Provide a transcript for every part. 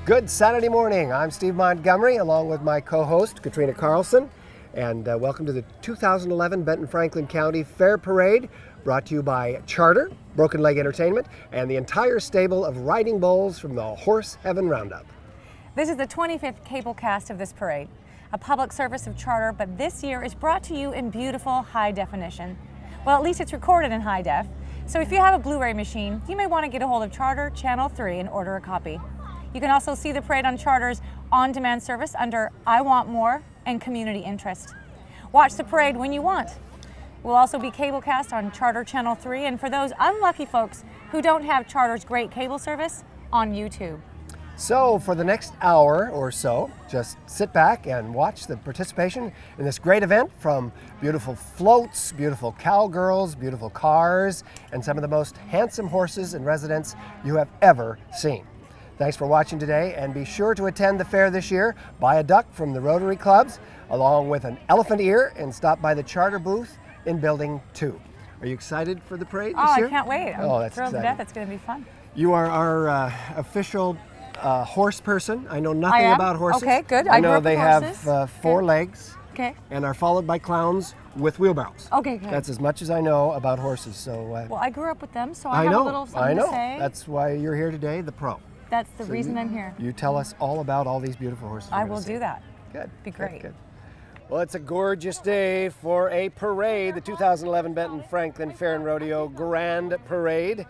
Good Saturday morning. I'm Steve Montgomery along with my co-host Katrina Carlson, and welcome to the 2011 Benton Franklin County Fair Parade, brought to you by Charter, Broken Leg Entertainment, and the entire stable of riding bulls from the Horse Heaven Roundup. This is the 25th cable cast of this parade, a public service of Charter, but this year is brought to you in beautiful high definition. Well, at least it's recorded in high def, so if you have a Blu-ray machine, you may want to get a hold of Charter Channel 3 and order a copy. You can also see the parade on Charter's on-demand service under I Want More and Community Interest. Watch the parade when you want. We'll also be cablecast on Charter Channel 3, and for those unlucky folks who don't have Charter's great cable service, on YouTube. So for the next hour or so, just sit back and watch the participation in this great event from beautiful floats, beautiful cowgirls, beautiful cars, and some of the most handsome horses and residents you have ever seen. Thanks for watching today, and be sure to attend the fair this year. Buy a duck from the Rotary Clubs, along with an elephant ear, and stop by the Charter booth in Building 2. Are you excited for the parade this year? I can't wait. I'm that's thrilled exciting. to death. It's going to be fun. You are our official horse person. I know nothing about horses. Okay, good. I grew know up they with have horses. four legs Okay. and are followed by clowns with wheelbarrows. Okay, good. That's as much as I know about horses. So Well, I grew up with them, so I have a little something to say. That's why you're here today, the pro. That's the reason I'm here. You tell us all about all these beautiful horses. I will do that. Good. Be great. Good. Well, it's a gorgeous day for a parade, the 2011 Benton Franklin Fair and Rodeo Grand Parade.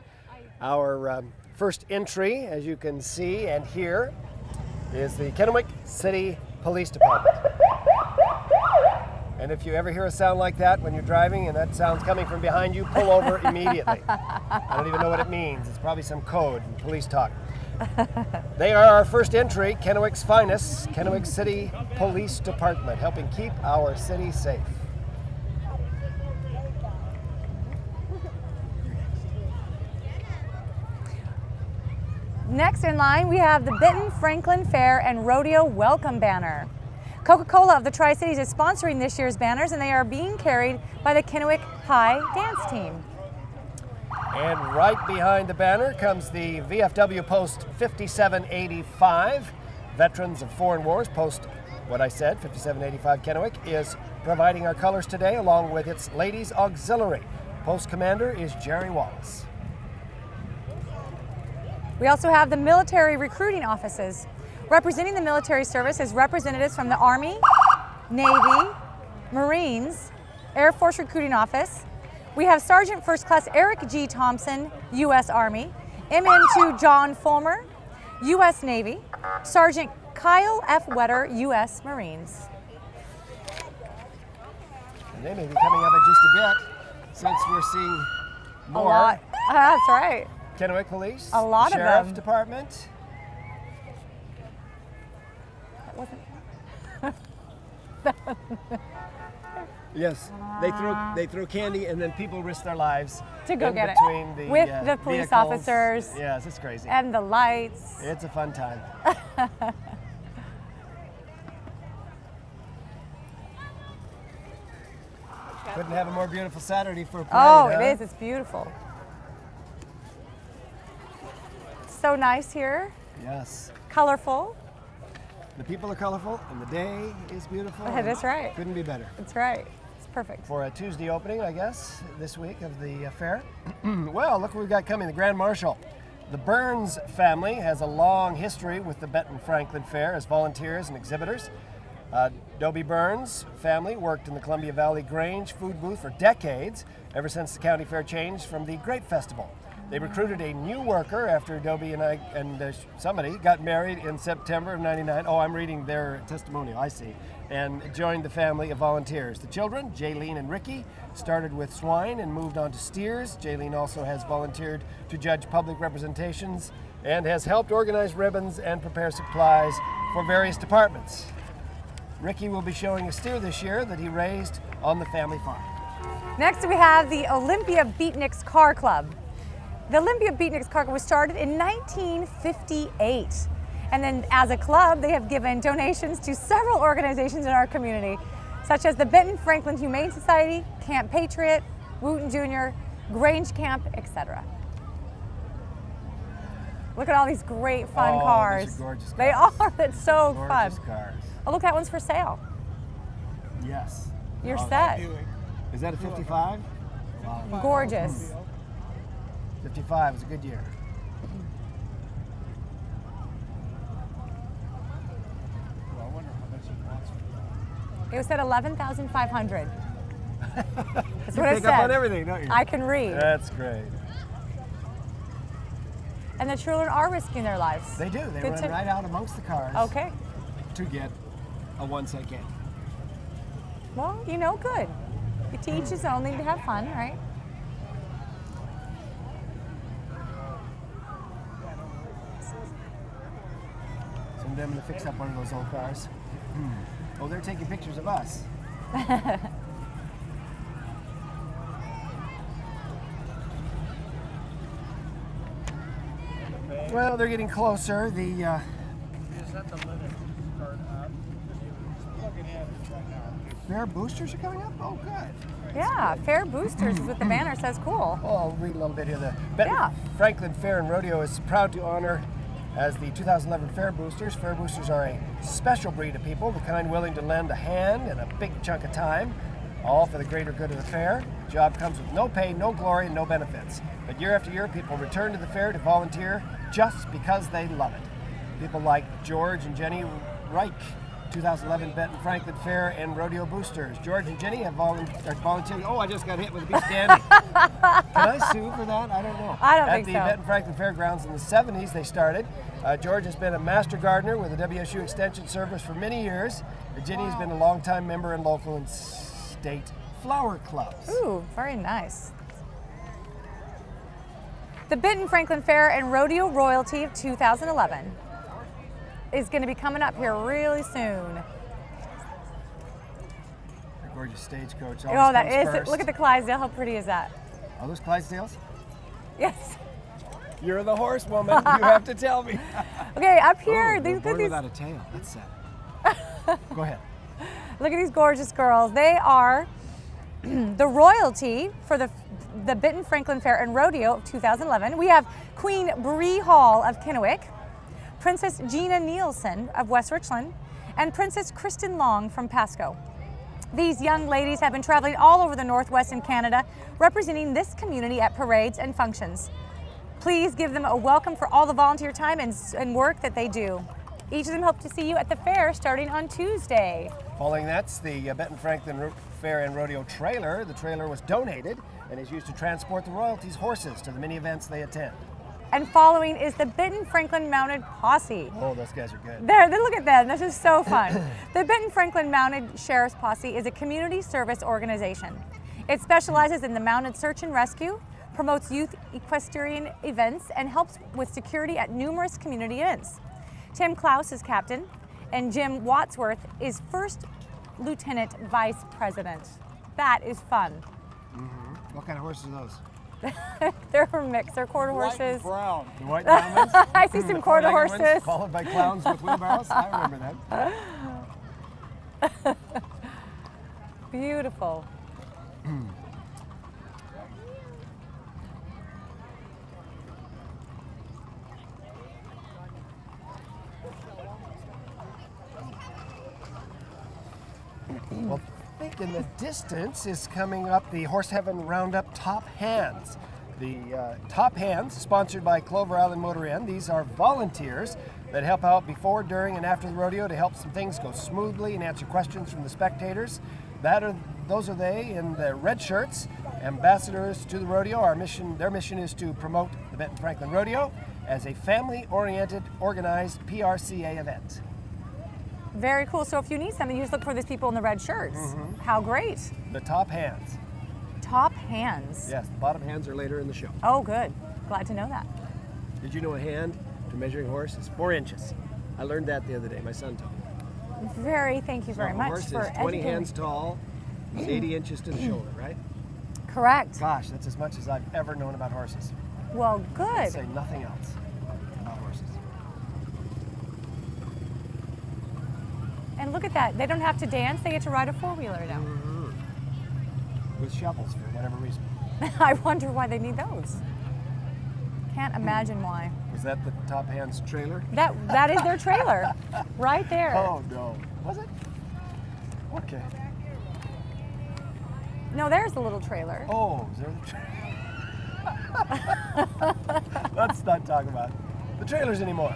Our first entry, as you can see and hear, is the Kennewick City Police Department. And if you ever hear a sound like that when you're driving and that sound's coming from behind you, pull over immediately. I don't even know what it means. It's probably some code in police talk. They are our first entry, Kennewick's finest, Kennewick City Police Department, helping keep our city safe. Next in line, we have the Benton Franklin Fair and Rodeo Welcome Banner. Coca-Cola of the Tri-Cities is sponsoring this year's banners, and they are being carried by the Kennewick High Dance Team. And right behind the banner comes the VFW Post 5785. Veterans of Foreign Wars, Post, what I said, 5785 Kennewick, is providing our colors today along with its Ladies Auxiliary. Post Commander is Jerry Wallace. We also have the military recruiting offices. Representing the military service is representatives from the Army, Navy, Marines, Air Force Recruiting Office. We have Sergeant First Class Eric G. Thompson, U.S. Army, MM2 John Fulmer, U.S. Navy, Sergeant Kyle F. Wetter, U.S. Marines. And they may be coming up in just a bit, since we're seeing more. A lot. That's right. Kennewick Police, A lot of Sheriff them. Department. That wasn't. Yes, they throw candy, and then people risk their lives To go in get it. between the With the police vehicles. officers. Yes, it's crazy. And the lights. It's a fun time. Couldn't have a more beautiful Saturday for a parade. Oh, huh? it is. It's beautiful. So nice here. Yes. Colorful. The people are colorful, and the day is beautiful. That's right. Couldn't be better. That's right. It's perfect. For a Tuesday opening, I guess, this week of the fair. Well, look what we've got coming, the Grand Marshal. The Burns family has a long history with the Benton Franklin Fair as volunteers and exhibitors. Dobie Burns' family worked in the Columbia Valley Grange food booth for decades, ever since the county fair changed from the Grape Festival. They recruited a new worker after Dobie and somebody got married in September of '99. Oh, I'm reading their testimonial, I see. And joined the family of volunteers. The children, Jaylene and Ricky, started with swine and moved on to steers. Jaylene also has volunteered to judge public representations and has helped organize ribbons and prepare supplies for various departments. Ricky will be showing a steer this year that he raised on the family farm. Next, we have the Olympia Beatniks Car Club. The Olympia Beatniks Car Club was started in 1958. And then as a club, they have given donations to several organizations in our community, such as the Benton Franklin Humane Society, Camp Patriot, Wooten Jr., Grange Camp, etc. Look at all these great fun Oh, cars. these are gorgeous They cars. are. That's so Gorgeous fun. cars. Oh, look, that one's for sale. Yes. You're Oh, set. Is that a 55? Wow. Gorgeous. 55 was a good year. Well, I wonder how much it wants for that. It was at 11,500. That's You what it pick up on said. everything, don't you? I can read. That's great. And the children are risking their lives. They do. They Good run to- right out amongst the cars Okay. to get a 1-cent candy. Well, you know, good. You teach his own, need to have fun, right? Someday I'm going to fix up one of those old cars. Oh, they're taking pictures of us. Well, they're getting closer. The Is that the limit start up? Just looking at it right now. fair boosters are coming up. Oh, good. Yeah, Fair Boosters is what the banner says. Cool. Well, I'll read a little bit here. The Benton Yeah. Franklin Fair and Rodeo is proud to honor as the 2011 Fair Boosters. Fair Boosters are a special breed of people, the kind willing to lend a hand and a big chunk of time, all for the greater good of the fair. The job comes with no pay, no glory, and no benefits. But year after year, people return to the fair to volunteer just because they love it. People like George and Jenny Reich, 2011 Benton Franklin Fair and Rodeo Boosters. George and Jenny have volunteered. Oh, I just got hit with a piece of candy. Can I sue for that? I don't know. I don't At think the so. Benton Franklin Fairgrounds in the 70s, they started. George has been a master gardener with the WSU Extension Service for many years. Jenny has been a longtime member in local and state flower clubs. Ooh, very nice. The Benton Franklin Fair and Rodeo Royalty of 2011 is going to be coming up here really soon. A gorgeous stagecoach. Oh, that is. Look at the Clydesdale. How pretty is that? Are those Clydesdales? Yes. You're the horsewoman. You have to tell me. Okay, up here, Oh, these, they're look, born at without a tail. That's sad. Go ahead. look at these gorgeous girls. They are the royalty for the Benton Franklin Fair and Rodeo of 2011. We have Queen Bree Hall of Kennewick, Princess Gina Nielsen of West Richland, and Princess Kristen Long from Pasco. These young ladies have been traveling all over the Northwest and Canada, representing this community at parades and functions. Please give them a welcome for all the volunteer time and work that they do. Each of them hope to see you at the fair starting on Tuesday. Following that's the Benton Franklin Fair and Rodeo trailer. The trailer was donated and is used to transport the royalties' horses to the many events they attend. And following is the Benton Franklin Mounted Posse. Oh, those guys are good. There, look at them. This is so fun. The Benton Franklin Mounted Sheriff's Posse is a community service organization. It specializes in the mounted search and rescue, promotes youth equestrian events, and helps with security at numerous community events. Tim Klaus is captain, and Jim Watsworth is first lieutenant vice president. That is fun. What kind of horses are those? They're a mix. They're quarter White and horses. brown. The white brown ones? I see some The quarter four-legged ones, horses. followed by clowns with wheelbarrows? I remember that. Beautiful. Well, I think in the distance is coming up the Horse Heaven Roundup Top Hands. The Top Hands, sponsored by Clover Island Motor Inn. These are volunteers that help out before, during, and after the rodeo to help some things go smoothly and answer questions from the spectators. Those are they in the red shirts, ambassadors to the rodeo. Their mission is to promote the Benton Franklin Rodeo as a family-oriented, organized PRCA event. Very cool. So if you need something, you just look for these people in the red shirts. How great. The Top Hands. Top hands. Yes, the bottom hands are later in the show. Oh, good. Glad to know that. Did you know a hand to measuring a horse is 4 inches? I learned that the other day. My son told me. Thank you very So if a much horse for is 20 educating hands me. tall, it's 80 inches to the shoulder, right? Correct. Gosh, that's as much as I've ever known about horses. Well, I'd good. say nothing else about horses. And look at that. They don't have to dance. They get to ride a four-wheeler now. With shovels for whatever reason. I wonder why they need those. Can't imagine why. With Is that the Top Hands trailer? That is their trailer, right there. Oh no, was it? Okay. No, there's the little trailer. Oh, is there the trailer? Let's not talk about the trailers anymore.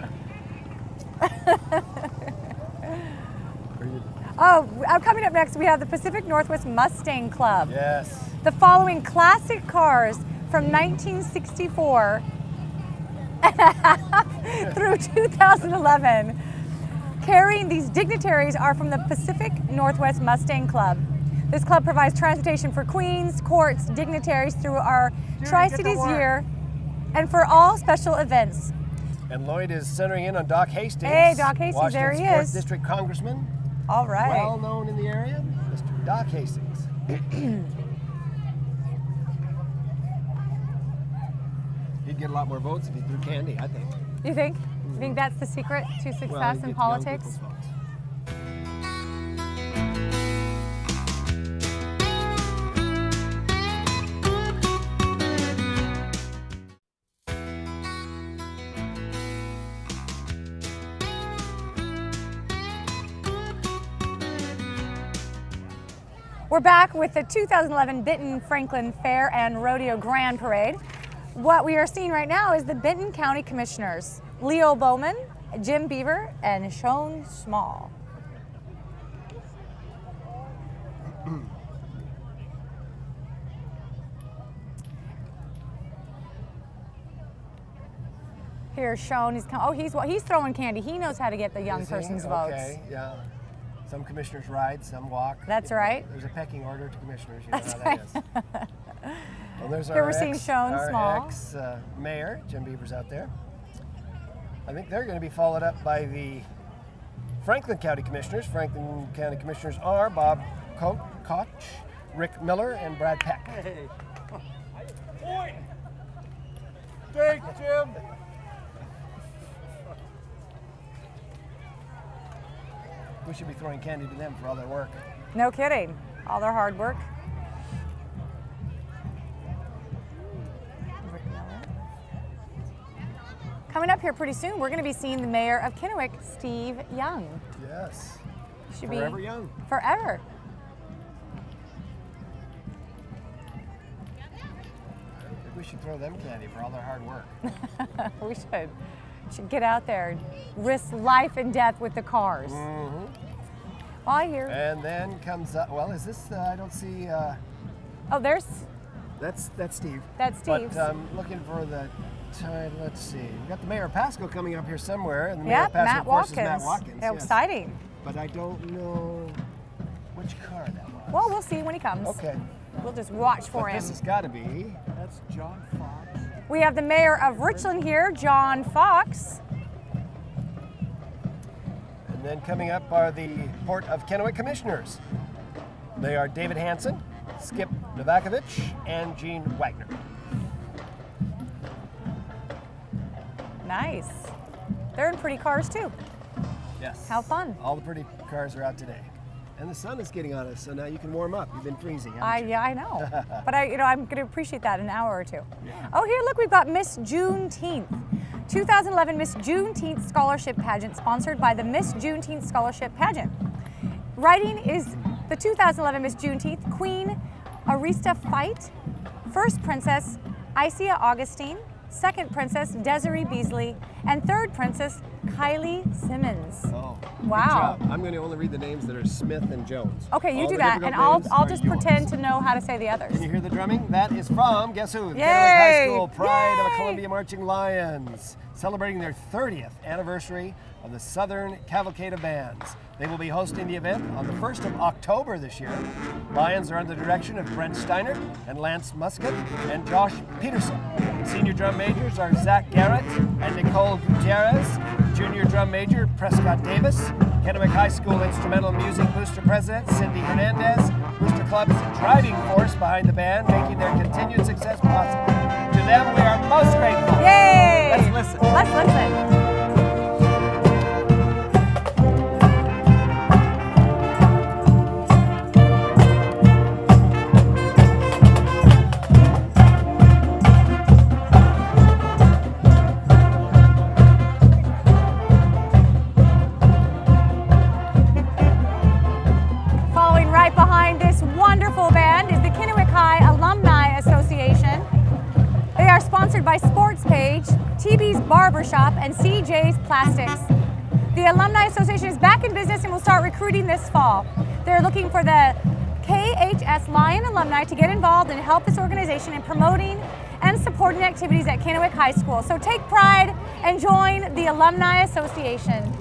Oh, coming up next, we have the Pacific Northwest Mustang Club. Yes. The following classic cars from 1964 through 2011. Carrying these dignitaries are from the Pacific Northwest Mustang Club. This club provides transportation for queens, courts, dignitaries through our Tri-Cities year and for all special events. And Lloyd is centering in on Doc Hastings. Hey, Doc Hastings, Washington's there he 4th is. District Congressman. All right. Well known in the area, Mr. Doc Hastings. He'd get a lot more votes if he threw candy, I think. You think? You think that's the secret to Well, success he'd in get politics? young people's votes. We're back with the 2011 Benton Franklin Fair and Rodeo Grand Parade. What we are seeing right now is the Benton County Commissioners, Leo Bowman, Jim Beaver, and Sean Small. Here's Sean. He's throwing candy. He knows how to get the young Is he? person's votes. Okay, yeah. Some commissioners ride, some walk. That's right. There's a pecking order to commissioners. You know That's how right. that is. Well, there's Here our we're seeing Sean our Small. ex-mayor, Jim Beaver's out there. I think they're going to be followed up by the Franklin County Commissioners. Franklin County Commissioners are Bob Koch, Rick Miller, and Brad Peck. Hey. Point. Thanks, Jim. We should be throwing candy to them for all their work. No kidding. All their hard work. Coming up here pretty soon, we're going to be seeing the mayor of Kennewick, Steve Young. Yes. Should Forever be young. Forever. I think we should throw them candy for all their hard work. We should get out there and risk life and death with the cars. Mm-hmm. Well, I hear. And then comes up, well, is this, I don't see, Oh, there's. that's Steve. That's Steve's. But I'm looking for the time, let's see. We've got the mayor of Pasco coming up here somewhere. And the mayor Yeah, of Pasco, Matt of course, Watkins. is Matt Watkins. Yeah, yes. exciting. But I don't know which car that was. Well, we'll see when he comes. Okay. We'll just watch for But him. this has got to be, That's John Fox. We have the mayor of Richland here, John Fox. and then coming up are the Port of Kennewick Commissioners. They are David Hansen, Skip Novakovich, and Gene Wagner. Nice. They're in pretty cars too. Yes. How fun. All the pretty cars are out today. And the sun is getting on us, so now you can warm up. You've been freezing, haven't you? Yeah, I know. But I'm going to appreciate that in an hour or two. Yeah. Oh, here, look, we've got Miss Juneteenth. 2011 Miss Juneteenth Scholarship Pageant, sponsored by the Miss Juneteenth Scholarship Pageant. Writing is the 2011 Miss Juneteenth Queen Arista Fight, First Princess Isia Augustine, Second Princess Desiree Beasley, and Third Princess Kylie Simmons. Oh, Wow. good job. I'm going to only read the names that are Smith and Jones. Okay, you All do the that, difficult and I'll names are just yours. pretend to know how to say the others. Can you hear the drumming? That is from, guess who? The Yay! Kennewick High School Pride of Yay! Columbia Marching Lions, celebrating their 30th anniversary of the Southern Cavalcade of Bands. They will be hosting the event on the 1st of October this year. Lions are under the direction of Brent Steiner and Lance Muscat and Josh Peterson. Senior drum majors are Zach Garrett and Nicole Gutierrez. Junior drum major Prescott Davis. Kennewick High School Instrumental Music Booster President Cindy Hernandez. Booster Club is the driving force behind the band, making their continued success possible. To them, we are most grateful. Yay! Let's listen. Let's listen. Barbershop, and CJ's Plastics. The Alumni Association is back in business and will start recruiting this fall. They're looking for the KHS Lion alumni to get involved and help this organization in promoting and supporting activities at Kennewick High School. So take pride and join the Alumni Association.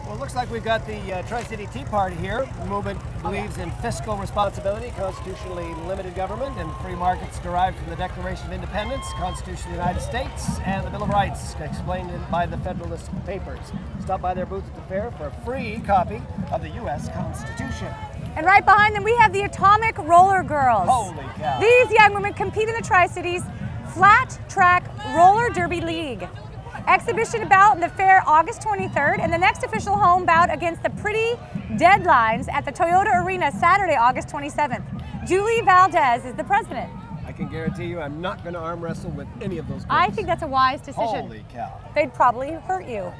Well, it looks like we've got the Tri-City Tea Party here. The movement believes in fiscal responsibility, constitutionally limited government, and free markets derived from the Declaration of Independence, Constitution of the United States, and the Bill of Rights, explained by the Federalist Papers. Stop by their booth at the fair for a free copy of the U.S. Constitution. And right behind them, we have the Atomic Roller Girls. Holy cow. These young women compete in the Tri-Cities Flat Track Roller Derby League. Exhibition bout in the fair August 23rd, and the next official home bout against the Pretty Deadlines at the Toyota Arena Saturday, August 27th. Julie Valdez is the president. I can guarantee you I'm not going to arm wrestle with any of those girls. I think that's a wise decision. Holy cow. They'd probably hurt you.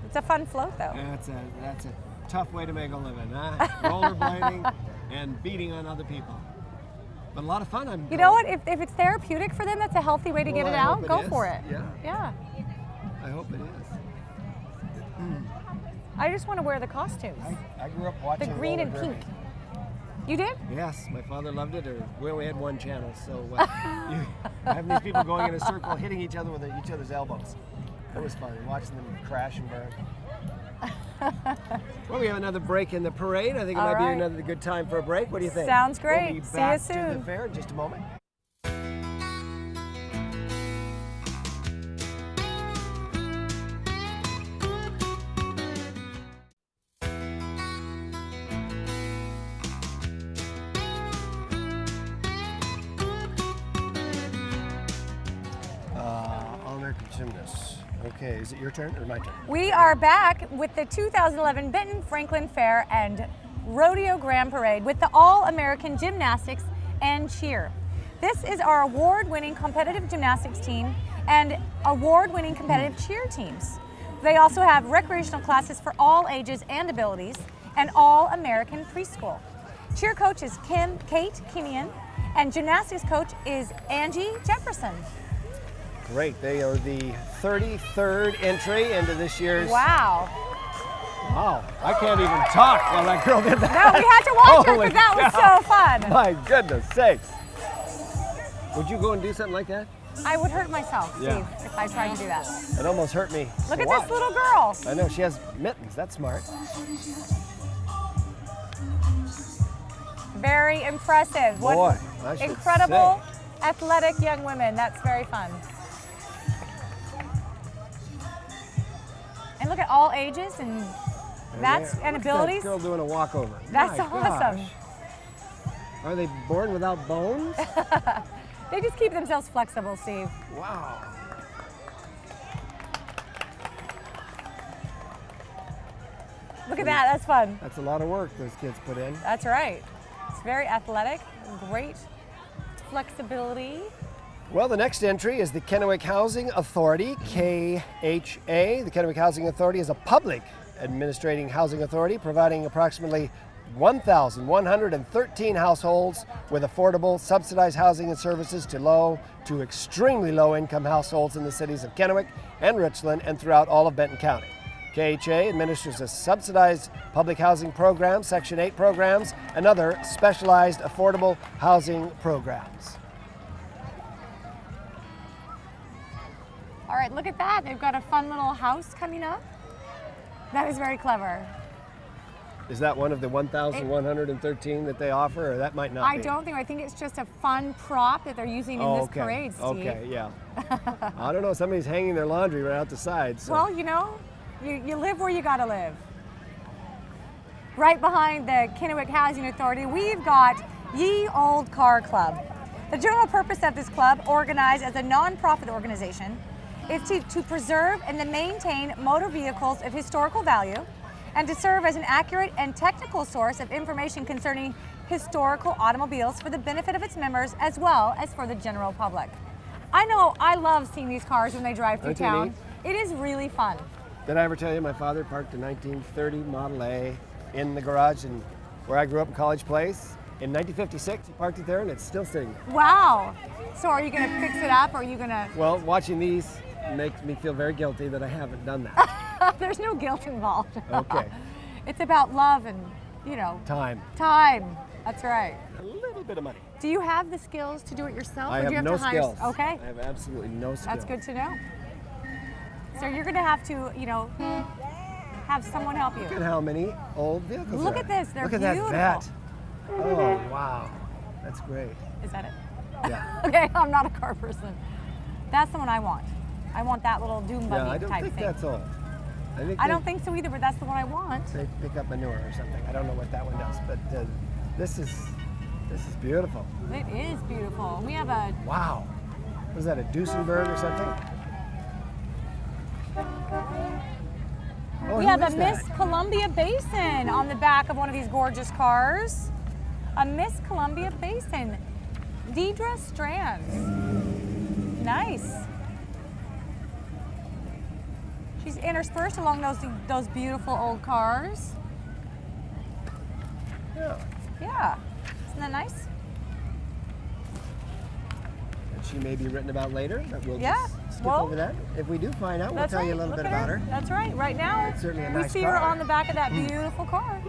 It's a fun float, though. That's a tough way to make a living, huh? Rollerblading and beating on other people. But a lot of fun. You know what? If it's therapeutic for them, that's a healthy way to get it out. Go for it. Yeah. I hope it is. I just want to wear the costumes. I grew up watching The green and roller pink. derby. You did? Yes, my father loved it. We only had one channel, so you have these people going in a circle, hitting each other with each other's elbows. It was fun, watching them crash and burn. Well, we have another break in the parade. I think it might be another good time for a break. What do you think? Sounds great. We'll be See back you soon. to the fair in just a moment. All-American Gymnasts. Okay, is it your turn or my turn? We are back with the 2011 Benton Franklin Fair and Rodeo Grand Parade with the All-American Gymnastics and Cheer. This is our award-winning competitive gymnastics team and award-winning competitive cheer teams. They also have recreational classes for all ages and abilities and All-American preschool. Cheer coach is Kate Kenyon, and gymnastics coach is Angie Jefferson. Great. They are the 33rd entry into this year's... Wow. Wow. I can't even talk while that girl did that. No, we had to watch her Holy because that was cow. so fun. My goodness sakes. Would you go and do something like that? I would hurt myself, Steve, Yeah. if I tried to do that. It almost hurt me. Look to at watch. this little girl. I know, she has mittens. That's smart. Very impressive. Boy, I should incredible, say. athletic young women. That's very fun. And look at all ages and Look at abilities. that girl doing a walkover. That's My awesome. gosh. Are they born without bones? They just keep themselves flexible, Steve. Wow. Look at that. That's fun. That's a lot of work those kids put in. That's right. It's very athletic. Great flexibility. Well, the next entry is the Kennewick Housing Authority, KHA. The Kennewick Housing Authority is a public administrating housing authority providing approximately 1,113 households with affordable, subsidized housing and services to low to extremely low income households in the cities of Kennewick and Richland and throughout all of Benton County. KHA administers a subsidized public housing program, Section 8 programs, and other specialized affordable housing programs. All right, look at that. They've got a fun little house coming up. That is very clever. Is that one of the 1,113 that they offer, or that might not be? I think it's just a fun prop that they're using in this parade, Steve. Okay, yeah. I don't know, somebody's hanging their laundry right out the side. So. Well, you know, you live where you gotta live. Right behind the Kennewick Housing Authority, we've got Ye Old Car Club. The general purpose of this club, organized as a non-profit organization, is to preserve and to maintain motor vehicles of historical value and to serve as an accurate and technical source of information concerning historical automobiles for the benefit of its members as well as for the general public. I know I love seeing these cars when they drive through town. It is really fun. Did I ever tell you my father parked a 1930 Model A in the garage and where I grew up in College Place. In 1956, he parked it there, and it's still sitting there. Wow. So are you going to fix it up, or are you going to? Well, watching these makes me feel very guilty that I haven't done that. There's no guilt involved. Okay. It's about love and, you know. Time. Time. That's right. A little bit of money. Do you have the skills to do it yourself? I or do you have have no to hire? skills. Okay. I have absolutely no skills. That's good to know. So you're going to have to, you know, have someone help you. Look at how many old vehicles Look there at are. this. They're Look at beautiful. that vet. Oh, wow. That's great. Is that it? Yeah. Okay, I'm not a car person. That's the one I want. I want that little doom buggy Yeah, I don't type think thing. that's old. I don't think so either, but that's the one I want. They pick up manure or something. I don't know what that one does, but this is beautiful. It is beautiful. We have a Wow. Was that a Duesenberg or something? Oh, we who have a is that? Miss Columbia Basin on the back of one of these gorgeous cars. A Miss Columbia Basin. Deidre Strands. Nice. She's interspersed along those beautiful old cars. Yeah. Yeah. Isn't that nice? And she may be written about later, but we'll Yeah. just skip Well, over that. If we do find out, we'll That's tell right. you a little Look bit at about her. That's right. Right now, It's certainly a we nice see her car. on the back of that beautiful car.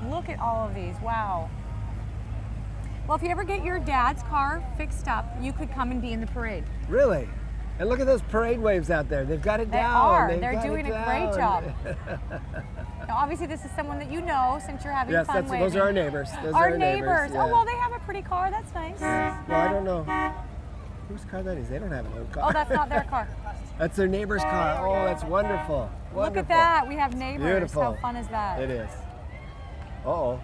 Look at all of these. Wow. Well, if you ever get your dad's car fixed up, you could come and be in the parade. Really? And look at those parade waves out there. They've got it They down. are. They've They're got doing it a great down. job. Now, obviously, this is someone that you know since you're having Yes, fun waving. those are our neighbors. Those Our are our neighbors. yeah. Oh, well, they have a pretty car. That's nice. Well, I don't know whose car that is. They don't have an old car. Oh, that's not their car. That's their neighbor's car. Oh, that's wonderful. Look at Wonderful. that. We have neighbors. Beautiful. How fun is that? It is. Uh-oh.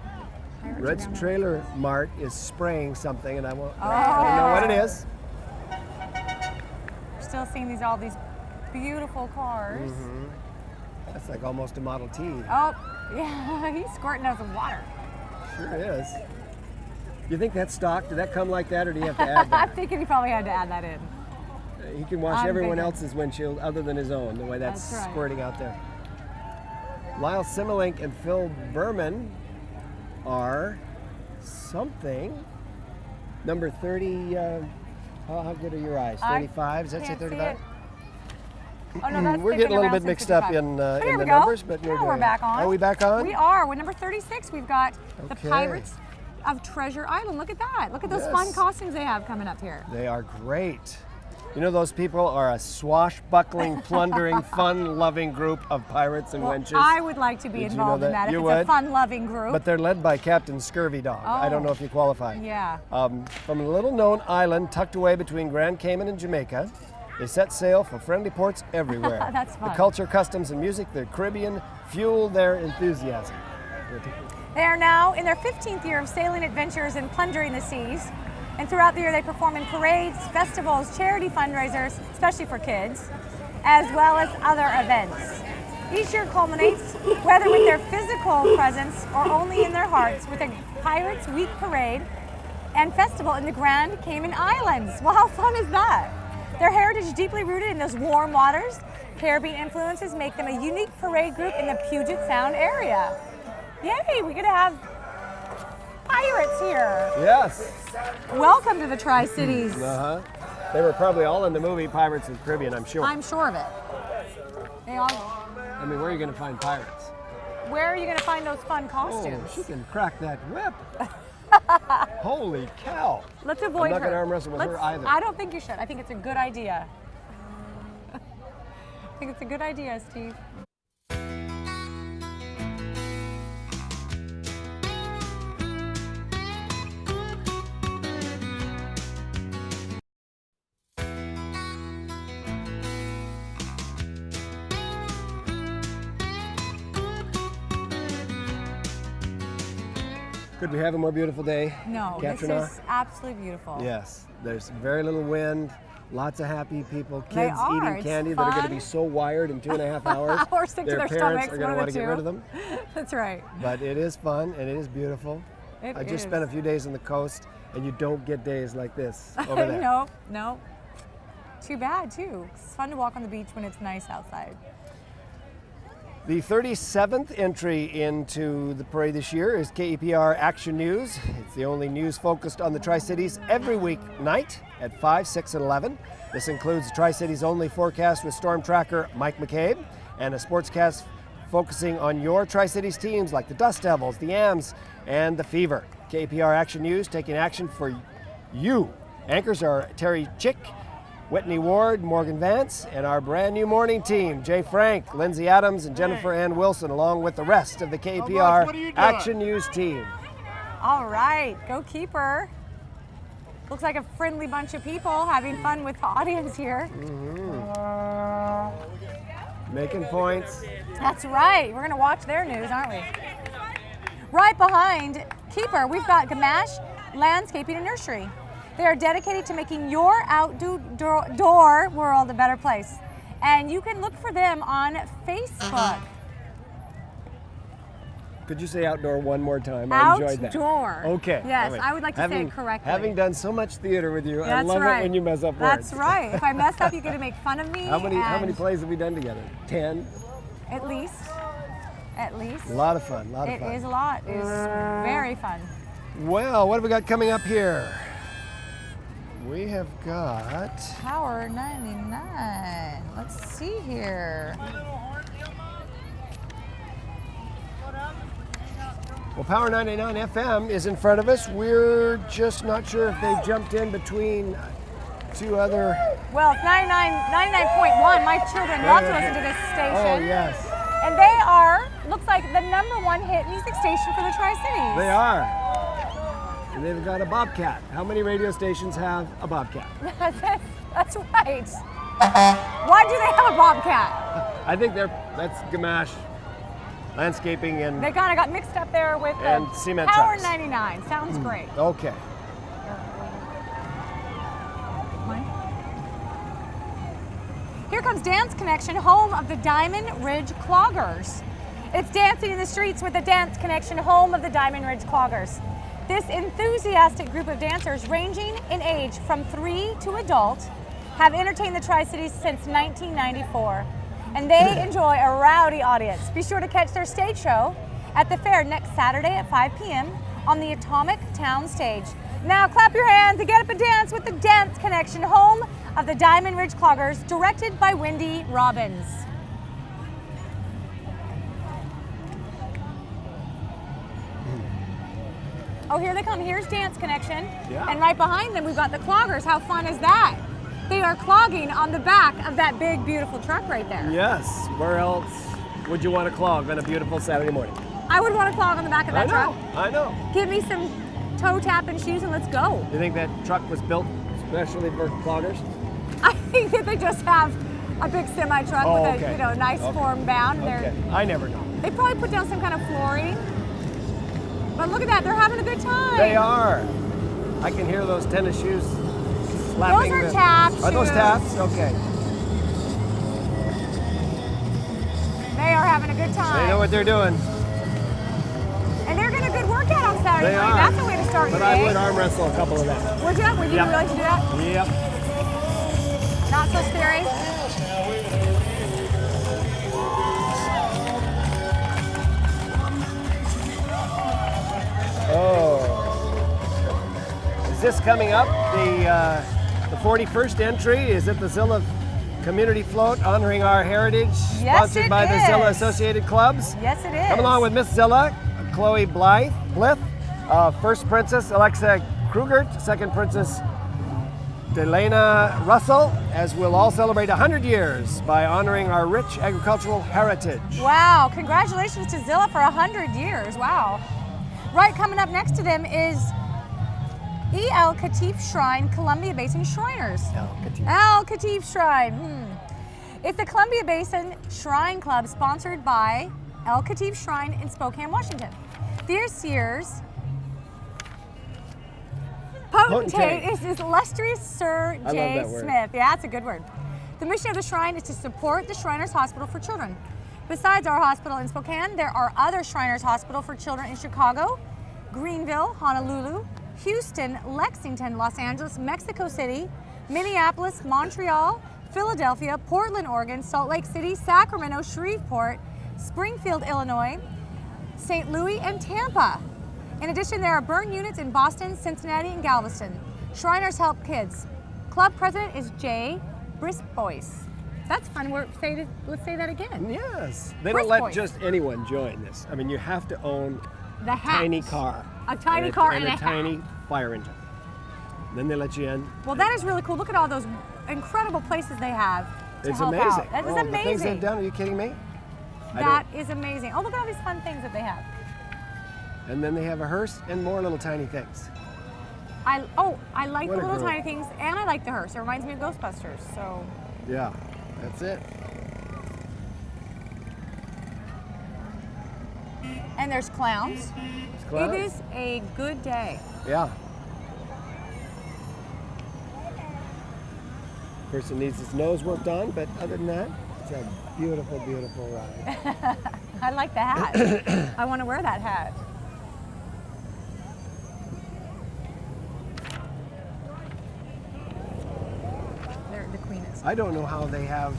Red's Trailer Mart is spraying something, and I don't know what it is. We're still seeing all these beautiful cars. That's like almost a Model T. Oh, yeah, he's squirting us with water. Sure is. You think that's stock? Did that come like that, or do you have to add I'm that? thinking he probably had to add that in. He can wash I'm everyone thinking. else's windshield other than his own, the way that's That's right. squirting out there. Lyle Simmelink and Phil Berman are something. Number 30, how good are your eyes? 35? Does that say Can't see 35? it. Oh, no, that's We're getting a little around bit since mixed up 55. in But here the we go. numbers, but Now we're back on. Are we back on? We are. With number 36, we've got the Okay. Pirates of Treasure Island. Look at that. Look at those fun Yes. costumes they have coming up here. They are great. You know, those people are a swashbuckling, plundering, fun-loving group of pirates and Well, wenches. I would like to be Did you know involved in that? that. You If it's a would? fun-loving group. But they're led by Captain Scurvy Dog. I don't know if you qualify. Yeah. From a little-known island tucked away between Grand Cayman and Jamaica, they set sail for friendly ports everywhere. That's fun. The culture, customs, and music, the Caribbean, fuel their enthusiasm. They are now in their 15th year of sailing adventures and plundering the seas. And throughout the year, they perform in parades, festivals, charity fundraisers, especially for kids, as well as other events. Each year culminates, whether with their physical presence or only in their hearts, with a Pirates Week parade and festival in the Grand Cayman Islands. Well, how fun is that? Their heritage deeply rooted in those warm waters. Caribbean influences make them a unique parade group in the Puget Sound area. Yay, we're gonna have pirates here. Yes. Welcome to the Tri-Cities. Uh-huh. They were probably all in the movie Pirates of the Caribbean, I'm sure. I'm sure of it. They all. I mean, where are you going to find pirates? Where are you going to find those fun Oh, costumes? she can crack that whip. Holy cow. Let's avoid I'm not her. going to arm wrestle with her either. I don't think you should. I think it's a good idea. I think it's a good idea, Steve. Could we have a more beautiful day? No, Katrina? this is absolutely beautiful. Yes, there's very little wind, lots of happy people, They kids are. eating It's candy that are going to fun. be so wired in 2.5 hours. Or stick to their parents stomachs, are going to one want of to the get rid two. of them. That's right. But it is fun and it is beautiful. It I just is. spent a few days on the coast, And you don't get days like this over there. Nope, nope. Too bad, too. It's fun to walk on the beach when it's nice outside. The 37th entry into the parade this year is KEPR Action News. It's the only news focused on the Tri-Cities every weeknight at 5, 6, and 11. This includes the Tri-Cities only forecast with storm tracker Mike McCabe and a sportscast focusing on your Tri-Cities teams like the Dust Devils, the Ams, and the Fever. KEPR Action News taking action for you. Anchors are Terry Chick, Whitney Ward, Morgan Vance, and our brand new morning team, Jay Frank, Lindsay Adams, and Jennifer Ann Wilson, along with the rest of the KEPR Action News team. All right, go Keeper. Looks like a friendly bunch of people having fun with the audience here. Making points. That's right, we're gonna watch their news, aren't we? Right behind Keeper, we've got Gamache Landscaping and Nursery. They are dedicated to making your outdoor world a better place. And you can look for them on Facebook. Could you say outdoor one more time? I enjoyed that. Outdoor. Okay. Yes, right. I would like to say it correctly. Having done so much theater with you, I That's love right. it when you mess up words. That's right. If I mess up, you get to make fun of me. How many plays have we done together? 10? At least. At least. A lot of fun, a lot of It fun. is a lot. It is very fun. Well, what have we got coming up here? We have got... Power 99. Let's see here. Well, Power 99 FM is in front of us. We're just not sure if they jumped in between two other... Well, it's 99.1. My children love to listen to this station. Oh, yes. And they are, looks like, the #1 hit music station for the Tri-Cities. They are. And they've got a Bobcat. How many radio stations have a Bobcat? That's right. Why do they have a Bobcat? I think that's Gamache Landscaping and... They kind of got mixed up there with and the cement Power trucks. 99. Sounds great. Okay. Here comes Dance Connection, home of the Diamond Ridge Cloggers. It's dancing in the streets with the Dance Connection, home of the Diamond Ridge Cloggers. This enthusiastic group of dancers, ranging in age from 3 to adult, have entertained the Tri-Cities since 1994. And they enjoy a rowdy audience. Be sure to catch their stage show at the fair next Saturday at 5 p.m. on the Atomic Town stage. Now clap your hands and get up and dance with the Dance Connection, home of the Diamond Ridge Cloggers, directed by Wendy Robbins. Oh, here they come. Here's Dance Connection. Yeah. And right behind them, we've got the Cloggers. How fun is that? They are clogging on the back of that big, beautiful truck right there. Yes. Where else would you want to clog on a beautiful Saturday morning? I would want to clog on the back of that truck. I know. Give me some toe tapping shoes and let's go. Do you think that truck was built especially for cloggers? I think that they just have a big semi truck with okay. a nice form bound. Okay. I never know. They probably put down some kind of flooring. But look at that, they're having a good time. They are. I can hear those tennis shoes slapping. Those are tap Are those shoes. taps? Okay. They are having a good time. They know what they're doing. And they're getting a good workout on Saturday They morning. are. That's a way to start But your I day. would arm wrestle a couple of them. Would you? Would you Yep. be willing to do that? Yep. Not so scary? Oh. Is this coming up? The 41st entry is at the Zilla Community Float, honoring our heritage, Yes, sponsored it by the Zilla is. Associated Clubs. Yes, it is. Come along with Miss Zilla, Chloe Blythe, First Princess Alexa Kruger, Second Princess Delana Russell, as we'll all celebrate 100 years by honoring our rich agricultural heritage. Wow, congratulations to Zilla for 100 years. Wow. Right, coming up next to them is El Katif Shrine, Columbia Basin Shriners. El Katif Shrine. It's the Columbia Basin Shrine Club, sponsored by El Katif Shrine in Spokane, Washington. This year's potentate is his illustrious Sir I J. love that word. Smith. Yeah, that's a good word. The mission of the shrine is to support the Shriners Hospital for Children. Besides our hospital in Spokane, there are other Shriners Hospital for Children in Chicago, Greenville, Honolulu, Houston, Lexington, Los Angeles, Mexico City, Minneapolis, Montreal, Philadelphia, Portland, Oregon, Salt Lake City, Sacramento, Shreveport, Springfield, Illinois, St. Louis, and Tampa. In addition, there are burn units in Boston, Cincinnati, and Galveston. Shriners Help Kids. Club president is Jay Brisbois. That's fun. Let's say that again. Yes. They don't let Brisbois. just anyone join this. I mean, you have to own The a hat. tiny car. A tiny car and and a a hat. tiny fire engine. Then they let you in. Well, that is really cool. Look at all those incredible places they have to It's help amazing. out. That is The things amazing. they've done, are you kidding me? That is amazing. Oh, look at all these fun things that they have. And then they have a hearse and more little tiny things. I like What the a little group. tiny things, and I like the hearse. It reminds me of Ghostbusters. So Yeah, that's it. and there's clowns. It's clowns. It is a good day. Yeah. Person needs his nose worked on, but other than that, it's a beautiful, beautiful ride. I like the hat. I want to wear that hat. The Queen is. I don't know how they have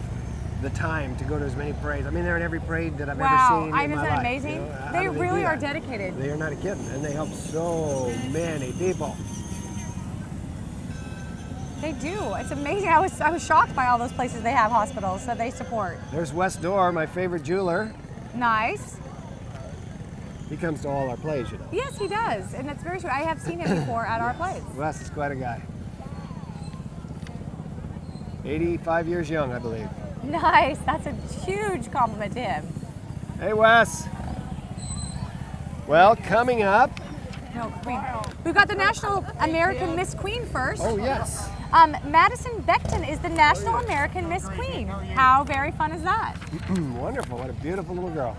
the time to go to as many parades. I mean, they're in every parade that I've Wow, ever seen in isn't my that life. amazing? You know, how They do do really are that? dedicated. They are not kidding, and they help so many people. They do. It's amazing. I was shocked by all those places they have hospitals that they support. There's Wes Dorr, my favorite jeweler. Nice. He comes to all our plays, you know. Yes, he does, and that's very true. I have seen him before at our place. Wes is quite a guy. 85 years young, I believe. Nice. That's a huge compliment to him. Hey, Wes. Well, coming up. No, Queen. We've got the National American Miss Queen first. Oh, yes. Madison Benton is the National American Miss Queen. How very fun is that? Wonderful. What a beautiful little girl.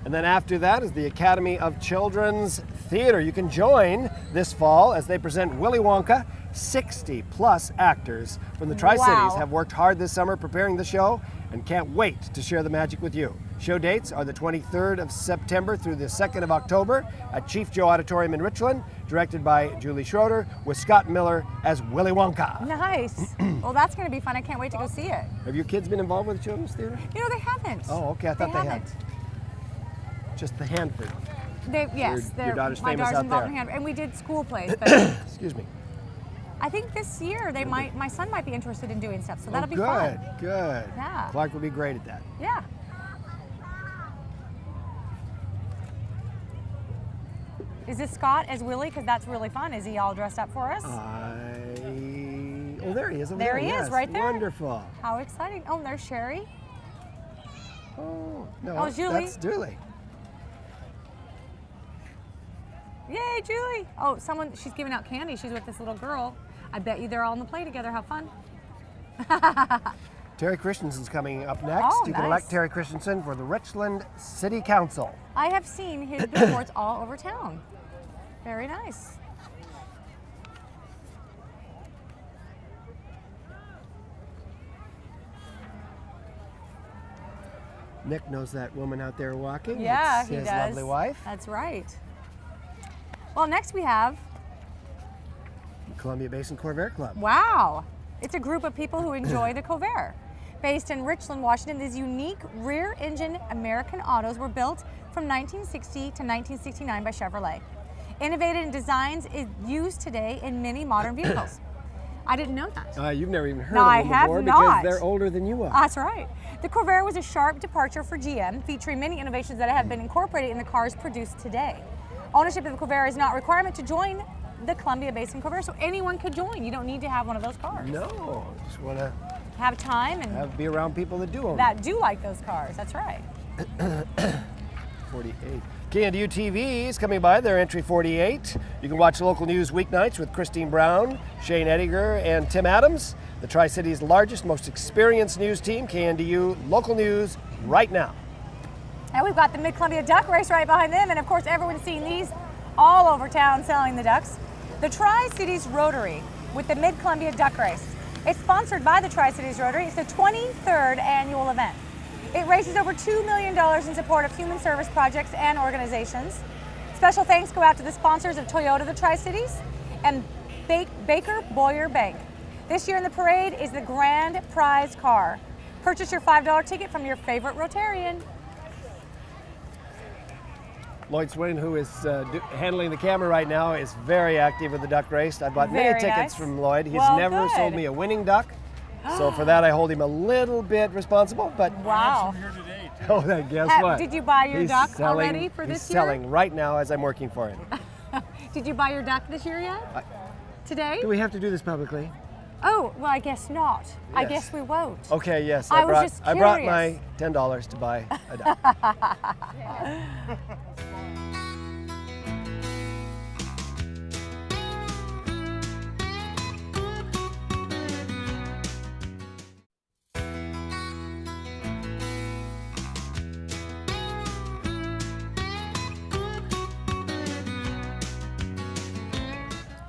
And then after that is the Academy of Children's Theater. You can join this fall as they present Willy Wonka. 60 plus actors from the Tri-Cities Wow. have worked hard this summer preparing the show and can't wait to share the magic with you. Show dates are the 23rd of September through the 2nd of October at Chief Joe Auditorium in Richland, directed by Julie Schroeder, with Scott Miller as Willy Wonka. Nice. Well, that's going to be fun. I can't wait to go see it. Have your kids been involved with the Children's Theater? You know, they haven't. Oh, okay. I thought they had. haven't. Just the Hanford. Yes, Your daughter's my famous daughter's out involved there. in hand, and we did school plays, but Excuse me. I think this year my son might be interested in doing stuff, so that'll be good, fun. good. Yeah. Clark will be great at that. Yeah. Is this Scott as Willie? Because that's really fun. Is he all dressed up for us? Oh, there he is. Over There he is, yes. right there. Wonderful. How exciting. Oh, and there's Sherry. Oh, no, Oh, Julie. that's Julie. Yay, Julie. Oh, she's giving out candy. She's with this little girl. I bet you they're all on the play together. How fun. Terry Christensen's coming up next. Oh, You can nice. elect Terry Christensen for the Richland City Council. I have seen his billboards all over town. Very nice. Nick knows that woman out there walking. Yeah, It's he his does. lovely wife. That's right. Well, next we have, Columbia Basin Corvair Club. wow, it's a group of people who enjoy the Covair. Based in Richland, Washington, these unique rear-engine American autos were built from 1960 to 1969 by Chevrolet. Innovated in designs is used today in many modern vehicles. I didn't know that. You've never even heard No, of I them have before not. because they're older than you are. That's right. The Corvair was a sharp departure for GM, featuring many innovations that have been incorporated in the cars produced today. Ownership of the Corvair is not a requirement to join the Columbia Basin Corvair, so anyone could join. You don't need to have one of those cars. No, just want to Have time and be around people that do own them. that do like those cars. That's right. 48. KNDU TV is coming by, their entry 48. You can watch local news weeknights with Christine Brown, Shane Ediger, and Tim Adams. The Tri-Cities' largest, most experienced news team, KNDU Local News, right now. And we've got the Mid-Columbia Duck Race right behind them, and of course everyone's seen these all over town selling the ducks. The Tri-Cities Rotary with the Mid-Columbia Duck Race. It's sponsored by the Tri-Cities Rotary. It's the 23rd annual event. It raises over $2 million in support of human service projects and organizations. Special thanks go out to the sponsors of Toyota the Tri-Cities, and Baker Boyer Bank. This year in the parade is the grand prize car. Purchase your $5 ticket from your favorite Rotarian. Lloyd Swain, who is handling the camera right now, is very active with the duck race. I bought many Very tickets nice. from Lloyd. He's Well, never good. sold me a winning duck, so for that I hold him a little bit responsible. But Wow. Here today, too. oh, then guess what? Did you buy your He's duck selling, already for this he's year? selling right now as I'm working for him. Did you buy your duck this year yet? Today? Do we have to do this publicly? Oh, well, I guess not. I Yes. guess we won't. Okay, yes. I was just I brought curious. my $10 to buy a duck.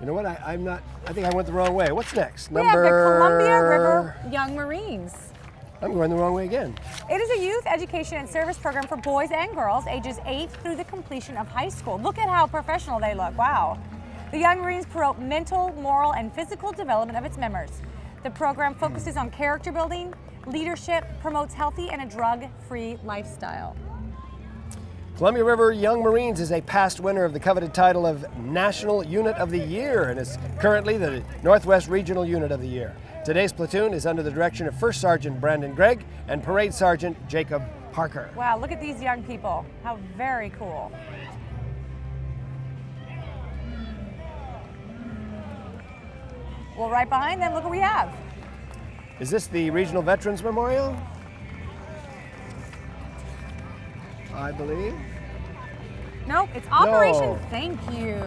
You know what? I'm not. I think I went the wrong way. What's next? We have the Columbia River Young Marines. I'm going the wrong way again. It is a youth education and service program for boys and girls ages 8 through the completion of high school. Look at how professional they look. Wow. The Young Marines promote mental, moral, and physical development of its members. The program focuses on character building, leadership, promotes healthy and a drug-free lifestyle. Columbia River Young Marines is a past winner of the coveted title of National Unit of the Year and is currently the Northwest Regional Unit of the Year. Today's platoon is under the direction of First Sergeant Brandon Gregg and Parade Sergeant Jacob Parker. Wow, look at these young people. How very cool. Well, right behind them, look what we have. Is this the Regional Veterans Memorial? I believe. Nope, it's Operation No. Thank You.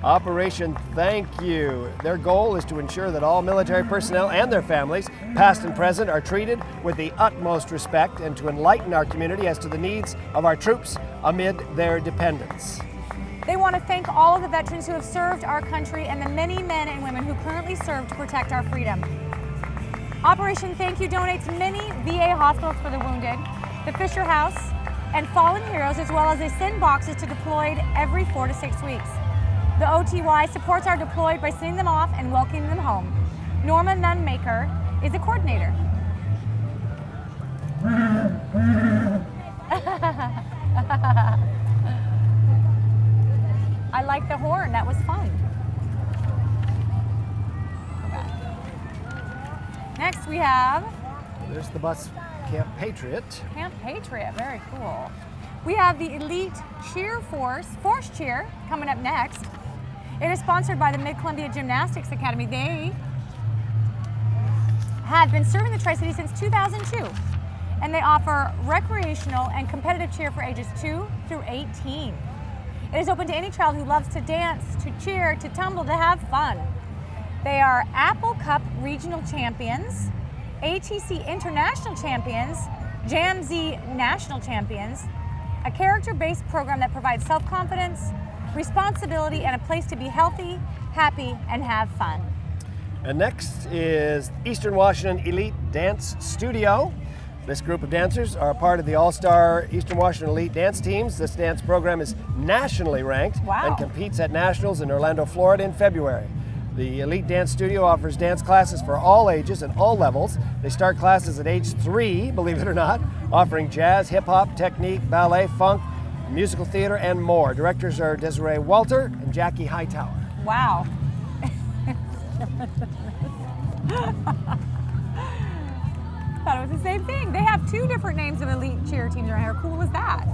Operation Thank You. Their goal is to ensure that all military personnel and their families, past and present, are treated with the utmost respect and to enlighten our community as to the needs of our troops amid their dependence. They want to thank all of the veterans who have served our country and the many men and women who currently serve to protect our freedom. Operation Thank You donates many VA hospitals for the wounded, the Fisher House, and fallen heroes, as well as they send boxes to deployed every 4 to 6 weeks. The OTY supports our deployed by sending them off and welcoming them home. Norma Nunmaker is the coordinator. I like the horn, that was fun. Okay. Next we have There's the bus Camp Patriot. Camp Patriot, very cool. We have the Elite Cheer Force Cheer, coming up next. It is sponsored by the Mid-Columbia Gymnastics Academy. They have been serving the Tri-Cities since 2002, and they offer recreational and competitive cheer for ages 2 through 18. It is open to any child who loves to dance, to cheer, to tumble, to have fun. They are Apple Cup Regional Champions, ATC International Champions, JAMZ National Champions, a character-based program that provides self-confidence, responsibility, and a place to be healthy, happy, and have fun. And next is Eastern Washington Elite Dance Studio. This group of dancers are a part of the All-Star Eastern Washington Elite Dance Teams. This dance program is nationally ranked Wow. and competes at Nationals in Orlando, Florida in February. The Elite Dance Studio offers dance classes for all ages and all levels. They start classes at age 3, believe it or not, offering jazz, hip-hop, technique, ballet, funk, musical theater, and more. Directors are Desiree Walter and Jackie Hightower. Wow. Thought it was the same thing. They have 2 different names of elite cheer teams around here. How cool is that?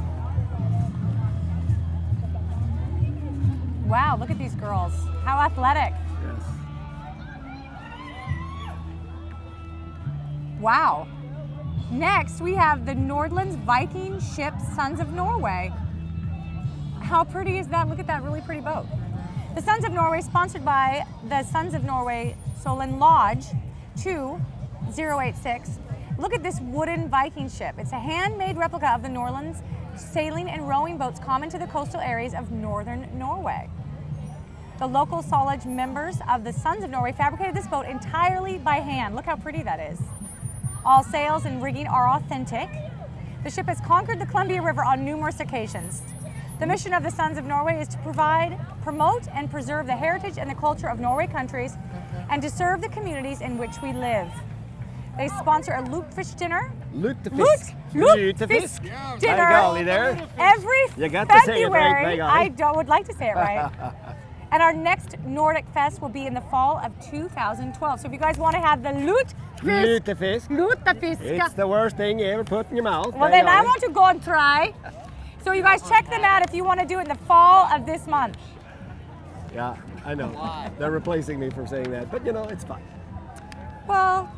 Wow, look at these girls. How athletic. Yes. Wow. Next, we have the Nordland's Viking ship Sons of Norway. How pretty is that? Look at that really pretty boat. The Sons of Norway, sponsored by the Sons of Norway Solon Lodge 2086. Look at this wooden Viking ship. It's a handmade replica of the Nordland's sailing and rowing boats common to the coastal areas of northern Norway. The local Solage members of the Sons of Norway fabricated this boat entirely by hand. Look how pretty that is. All sails and rigging are authentic. The ship has conquered the Columbia River on numerous occasions. The mission of the Sons of Norway is to provide, promote, and preserve the heritage and the culture of Norway countries and to serve the communities in which we live. They sponsor a lutefisk dinner. Lutefisk. Lutefisk By dinner golly there. every You got to say it right, February. by golly. Would like to say it right. And our next Nordic Fest will be in the fall of 2012. So if you guys want to have the Lutefisk. lutefisk, It's the worst thing you ever put in your mouth. well by then I golly. want to go and try. So you guys check them out if you want to do it in the fall of this month. Yeah, I know. They're replacing me for saying that, but you know, it's fine. Well,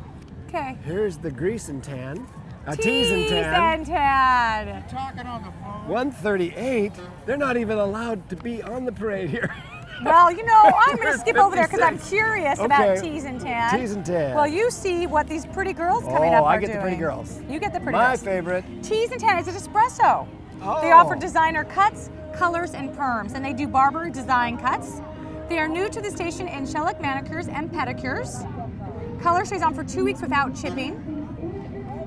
okay. Here's the grease and tan. A tease and tan. tan. Talking on the phone. 138. They're not even allowed to be on the parade here. Well, you know, I'm going to skip over there because I'm 56. curious about Okay. tease and tan. Tease and tan. Well, you see what these pretty girls coming Oh, up are I get the pretty doing. girls. You get the pretty My girls. favorite. Tease and tan is an espresso. Oh. They offer designer cuts, colors, and perms, and they do barber design cuts. They are new to the station in shellac manicures and pedicures. Color stays on for 2 weeks without chipping.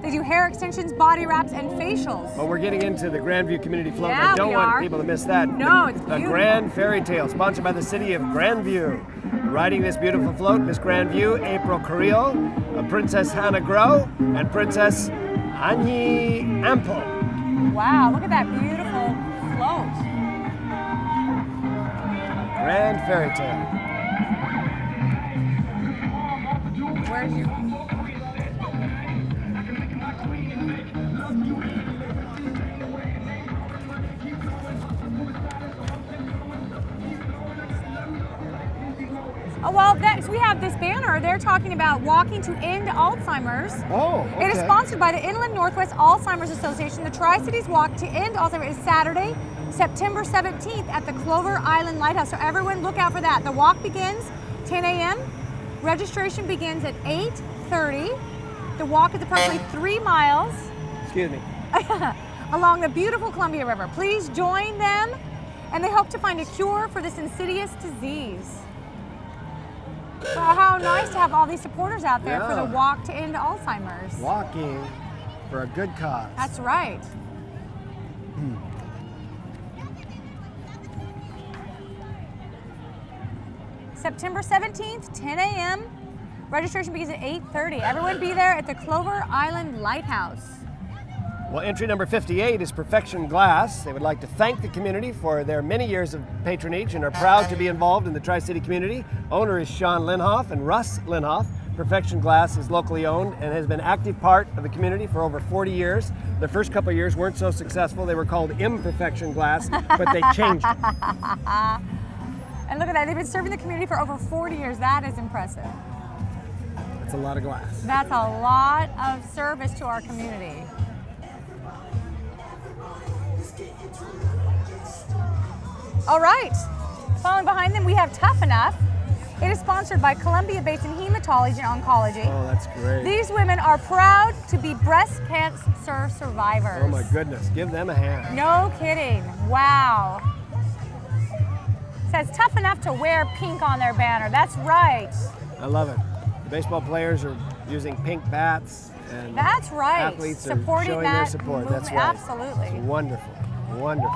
They do hair extensions, body wraps, and facials. Well, we're getting into the Grandview Community Float. Yeah, I don't we want are. people to miss that. No, it's The beautiful. Grand Fairy Tale, sponsored by the city of Grandview. Riding this beautiful float, Miss Grandview, April Carrillo, Princess Hannah Grow, and Princess Annie Ample. Wow, look at that beautiful float. Grand Fairy Tale. Where's your... Oh, well, next we have this banner. They're talking about walking to end Alzheimer's. Oh, okay. It is sponsored by the Inland Northwest Alzheimer's Association. The Tri-Cities Walk to End Alzheimer's is Saturday, September 17th at the Clover Island Lighthouse. So everyone look out for that. The walk begins 10 a.m. Registration begins at 8:30. The walk is approximately 3 miles Excuse me. along the beautiful Columbia River. Please join them, and they hope to find a cure for this insidious disease. So how nice to have all these supporters out there for the Yeah. walk to end Alzheimer's. Walking for a good cause. That's right. September 17th, 10 a.m. Registration begins at 8:30. Everyone be there at the Clover Island Lighthouse. Well, entry number 58 is Perfection Glass. They would like to thank the community for their many years of patronage and are proud to be involved in the Tri-City community. Owner is Sean Linhoff and Russ Linhoff. Perfection Glass is locally owned and has been an active part of the community for over 40 years. The first couple of years weren't so successful. They were called Imperfection Glass, but they changed it. And look at that, they've been serving the community for over 40 years. That is impressive. That's a lot of glass. That's a lot of service to our community. All right, following behind them, we have Tough Enough. It is sponsored by Columbia Basin Hematology and Oncology. Oh, that's great. These women are proud to be breast cancer survivors. Oh my goodness, give them a hand. No kidding, wow. Says tough enough to wear pink on their banner, that's right. I love it. The baseball players are using pink bats and That's right. athletes are Supporting showing that their support. That's movement. right. Absolutely. It's wonderful, wonderful.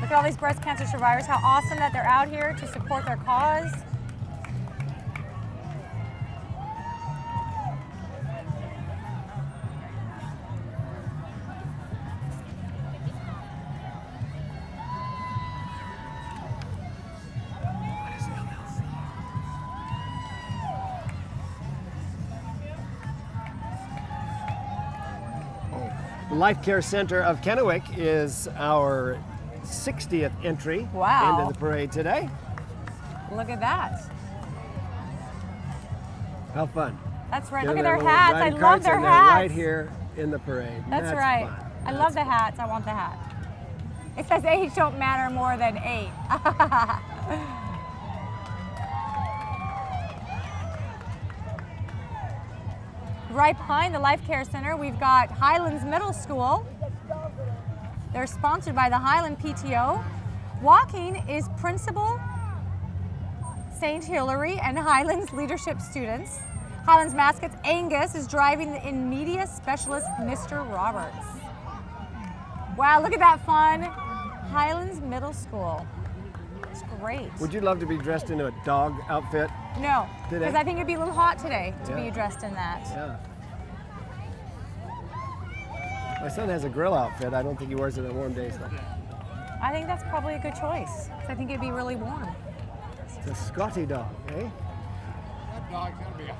Look at all these breast cancer survivors, how awesome that they're out here to support their cause. The Life Care Center of Kennewick is our 60th entry Wow. into the parade today. Look at that. How fun. That's right. You Look know, at their little hats. I riding love carts their and they're hats. right here in the parade. That's right. Fun. I love the hats. I want the hat. It says age don't matter more than 8. Right behind the Life Care Center, we've got Highlands Middle School. They're sponsored by the Highland PTO. Walking is Principal St. Hilary and Highlands leadership students. Highlands mascot Angus is driving the in media specialist Mr. Roberts. Wow, look at that fun. Highlands Middle School. It's great. Would you love to be dressed in a dog outfit? No, Today? because I think it'd be a little hot today to Yeah. be dressed in that. Yeah. My son has a grill outfit. I don't think he wears it on warm days though. I think that's probably a good choice, because I think it'd be really warm. It's a Scotty dog, eh? That dog's gonna be a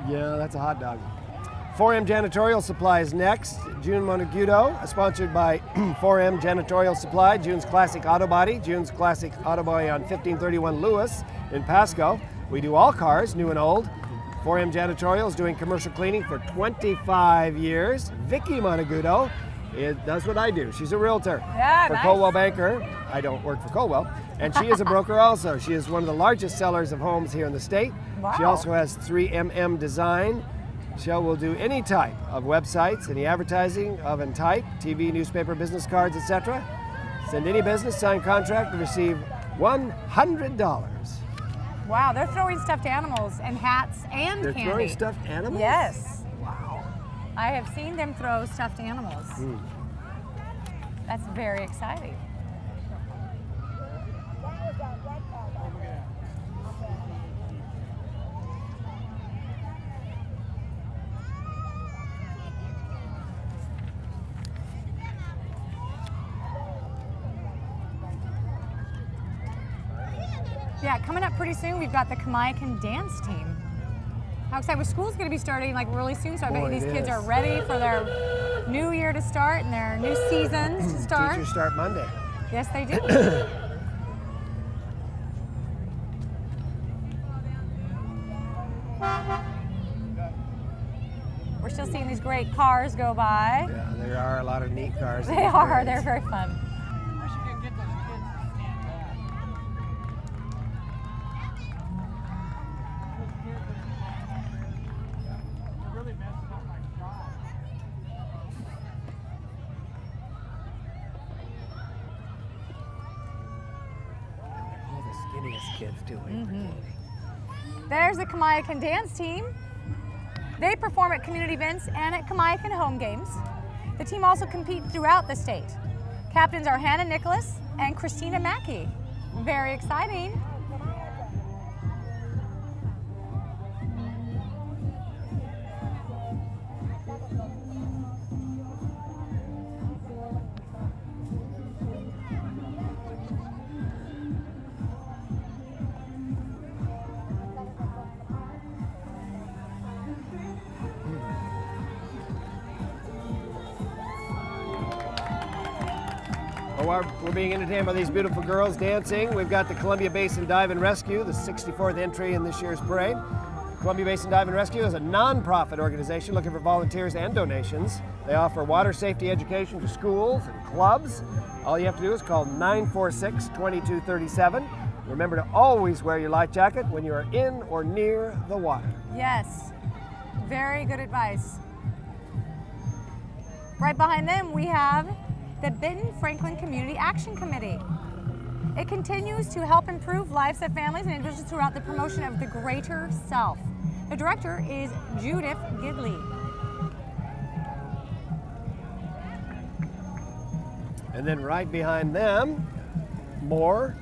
Yeah, that's a hot dog. 4M Janitorial Supply is next. June Monagudo, sponsored by 4M Janitorial Supply, June's Classic Auto Body. June's Classic Auto Body on 1531 Lewis in Pasco. We do all cars, new and old. 4M Janitorial is doing commercial cleaning for 25 years. Vicky Monagudo does what I do. She's a realtor Yeah, for nice. Coldwell Banker. I don't work for Coldwell. And she is a broker also. She is one of the largest sellers of homes here in the state. She Wow. also has 3MM Design. She will do any type of websites, any advertising of and type, TV, newspaper, business cards, etc. Send any business, sign contract, and receive $100. Wow, they're throwing stuffed animals and hats and They're candy. throwing stuffed animals? Yes. Wow. I have seen them throw stuffed animals. That's very exciting. Yeah, coming up pretty soon, we've got the Kennewick dance team. How excited! Well, school's going to be starting like really soon, so I bet Boy, you these it kids is. are ready for their new year to start and their new seasons to start. Teachers start Monday. Yes, they do. We're still seeing these great cars go by. Yeah, there are a lot of neat cars. in They these are. parades. They're very fun. wish you could get those kids to stand back. Those kids are really messing up my shot. All the skinniest kids doing. There's the Kennewick dance team. They perform at community events and at Kennewick home games. The team also competes throughout the state. Captains are Hannah Nicholas and Christina Mackey. Very exciting. We're being entertained by these beautiful girls dancing. We've got the Columbia Basin Dive and Rescue, the 64th entry in this year's parade. Columbia Basin Dive and Rescue is a non-profit organization looking for volunteers and donations. They offer water safety education to schools and clubs. All you have to do is call 946-2237. Remember to always wear your life jacket when you are in or near the water. Yes, very good advice. Right behind them, we have the Benton Franklin Community Action Committee. It continues to help improve lives of families and individuals throughout the promotion of the greater self. The director is Judith Gidley. And then right behind them, more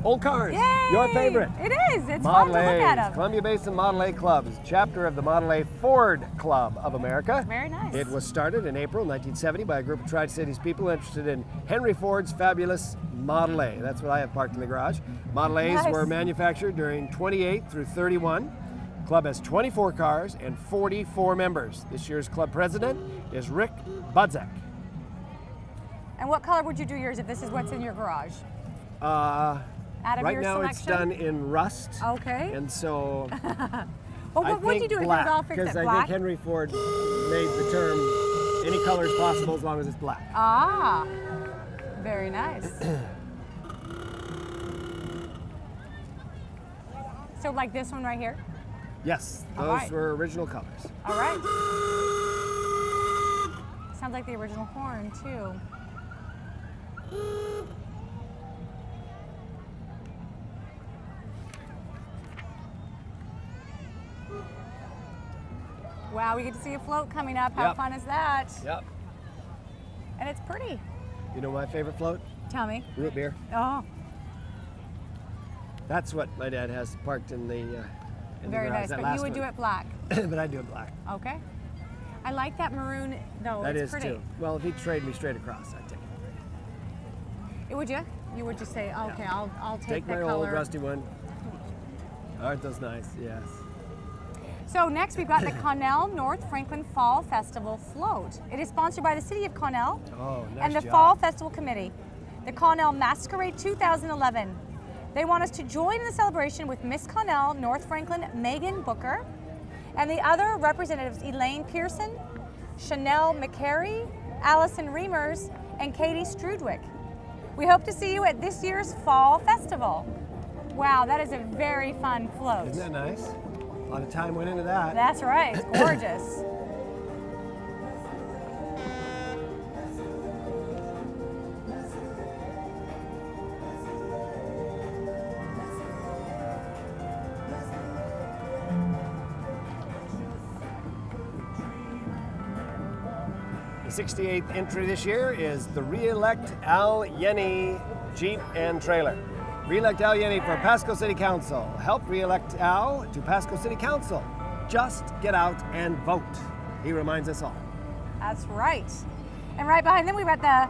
old cars. Yay! Your favorite. It is. It's Model fun to look at A's. them. Columbia Basin Model A Club is a chapter of the Model A Ford Club of America. Very nice. It was started in April 1970 by a group of Tri-Cities people interested in Henry Ford's fabulous Model A. That's what I have parked in the garage. Model A's Nice. were manufactured during 28 through 31. The club has 24 cars and 44 members. This year's club president is Rick Budzek. And what color would you do yours if this is what's in your garage? Out of Right your now selection? it's done in rust. Okay. And so Well, I what would you think do if it black, was all fixed because at I black? think Henry Ford made the term any color is possible as long as it's black. Ah, very nice. So like this one right here? Yes, All those right. were original colors. All right. Sounds like the original horn too. Wow, we get to see a float coming up. How Yep. fun is that? Yep. And it's pretty. You know my favorite float? Tell me. Root beer. Oh, That's what my dad has parked in the very garage, nice. that But last you would one. do it black. But I do it black. Okay. I like that maroon, though. That it's is pretty. too. Well, if he'd trade me straight across, I'd take it. Would you? You would just say, okay, I'll take my the old color. rusty one. Aren't those nice? Yes. So next we've got the Connell North Franklin Fall Festival float. It is sponsored by the City of Connell Oh, nice and the job. Fall Festival Committee. The Connell Masquerade 2011. They want us to join in the celebration with Miss Connell North Franklin Megan Booker and the other representatives Elaine Pearson, Chanel McCary, Allison Reimers, and Katie Strudwick. We hope to see you at this year's Fall Festival. Wow, that is a very fun float. Isn't that nice? A lot of time went into that. That's right, it's gorgeous. The 68th entry this year is the Re-elect Al Yenny Jeep and Trailer. Re-elect Al Yenny for Pasco City Council. Help re-elect Al to Pasco City Council. Just get out and vote. He reminds us all. That's right. And right behind them we've got the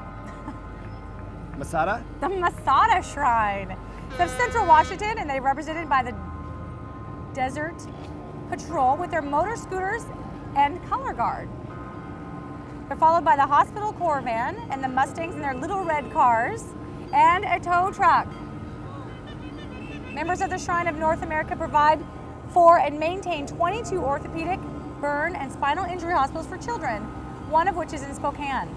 Masada? Masada Shrine. It's of Central Washington, and they're represented by the Desert Patrol with their motor scooters and color guard. They're followed by the Hospital Corps van and the Mustangs in their little red cars and a tow truck. Members of the Shrine of North America provide for and maintain 22 orthopedic, burn, and spinal injury hospitals for children, one of which is in Spokane.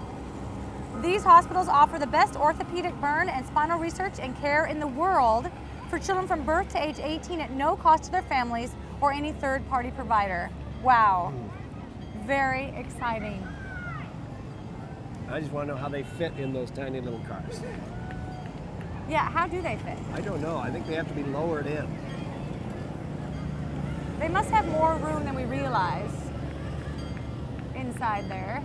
These hospitals offer the best orthopedic burn and spinal research and care in the world for children from birth to age 18 at no cost to their families or any third-party provider. Wow, very exciting. I just want to know how they fit in those tiny little cars. Yeah, how do they fit? I don't know. I think they have to be lowered in. They must have more room than we realize inside there.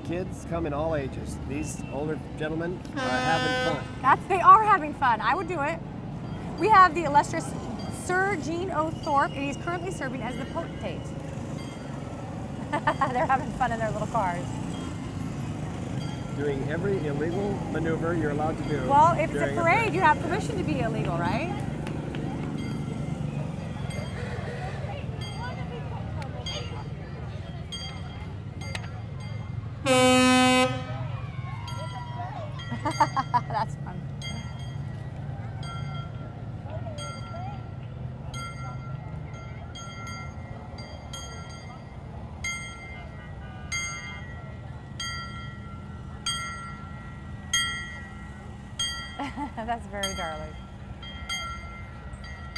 Kids come in all ages. These older gentlemen are having fun. They are having fun. I would do it. We have the illustrious Sir Gene O. Thorpe, and he's currently serving as the potentate. They're having fun in their little cars. Doing every illegal maneuver you're allowed to do. Well, if it's a during parade, you have permission to be illegal, right? That's fun. That's very darling.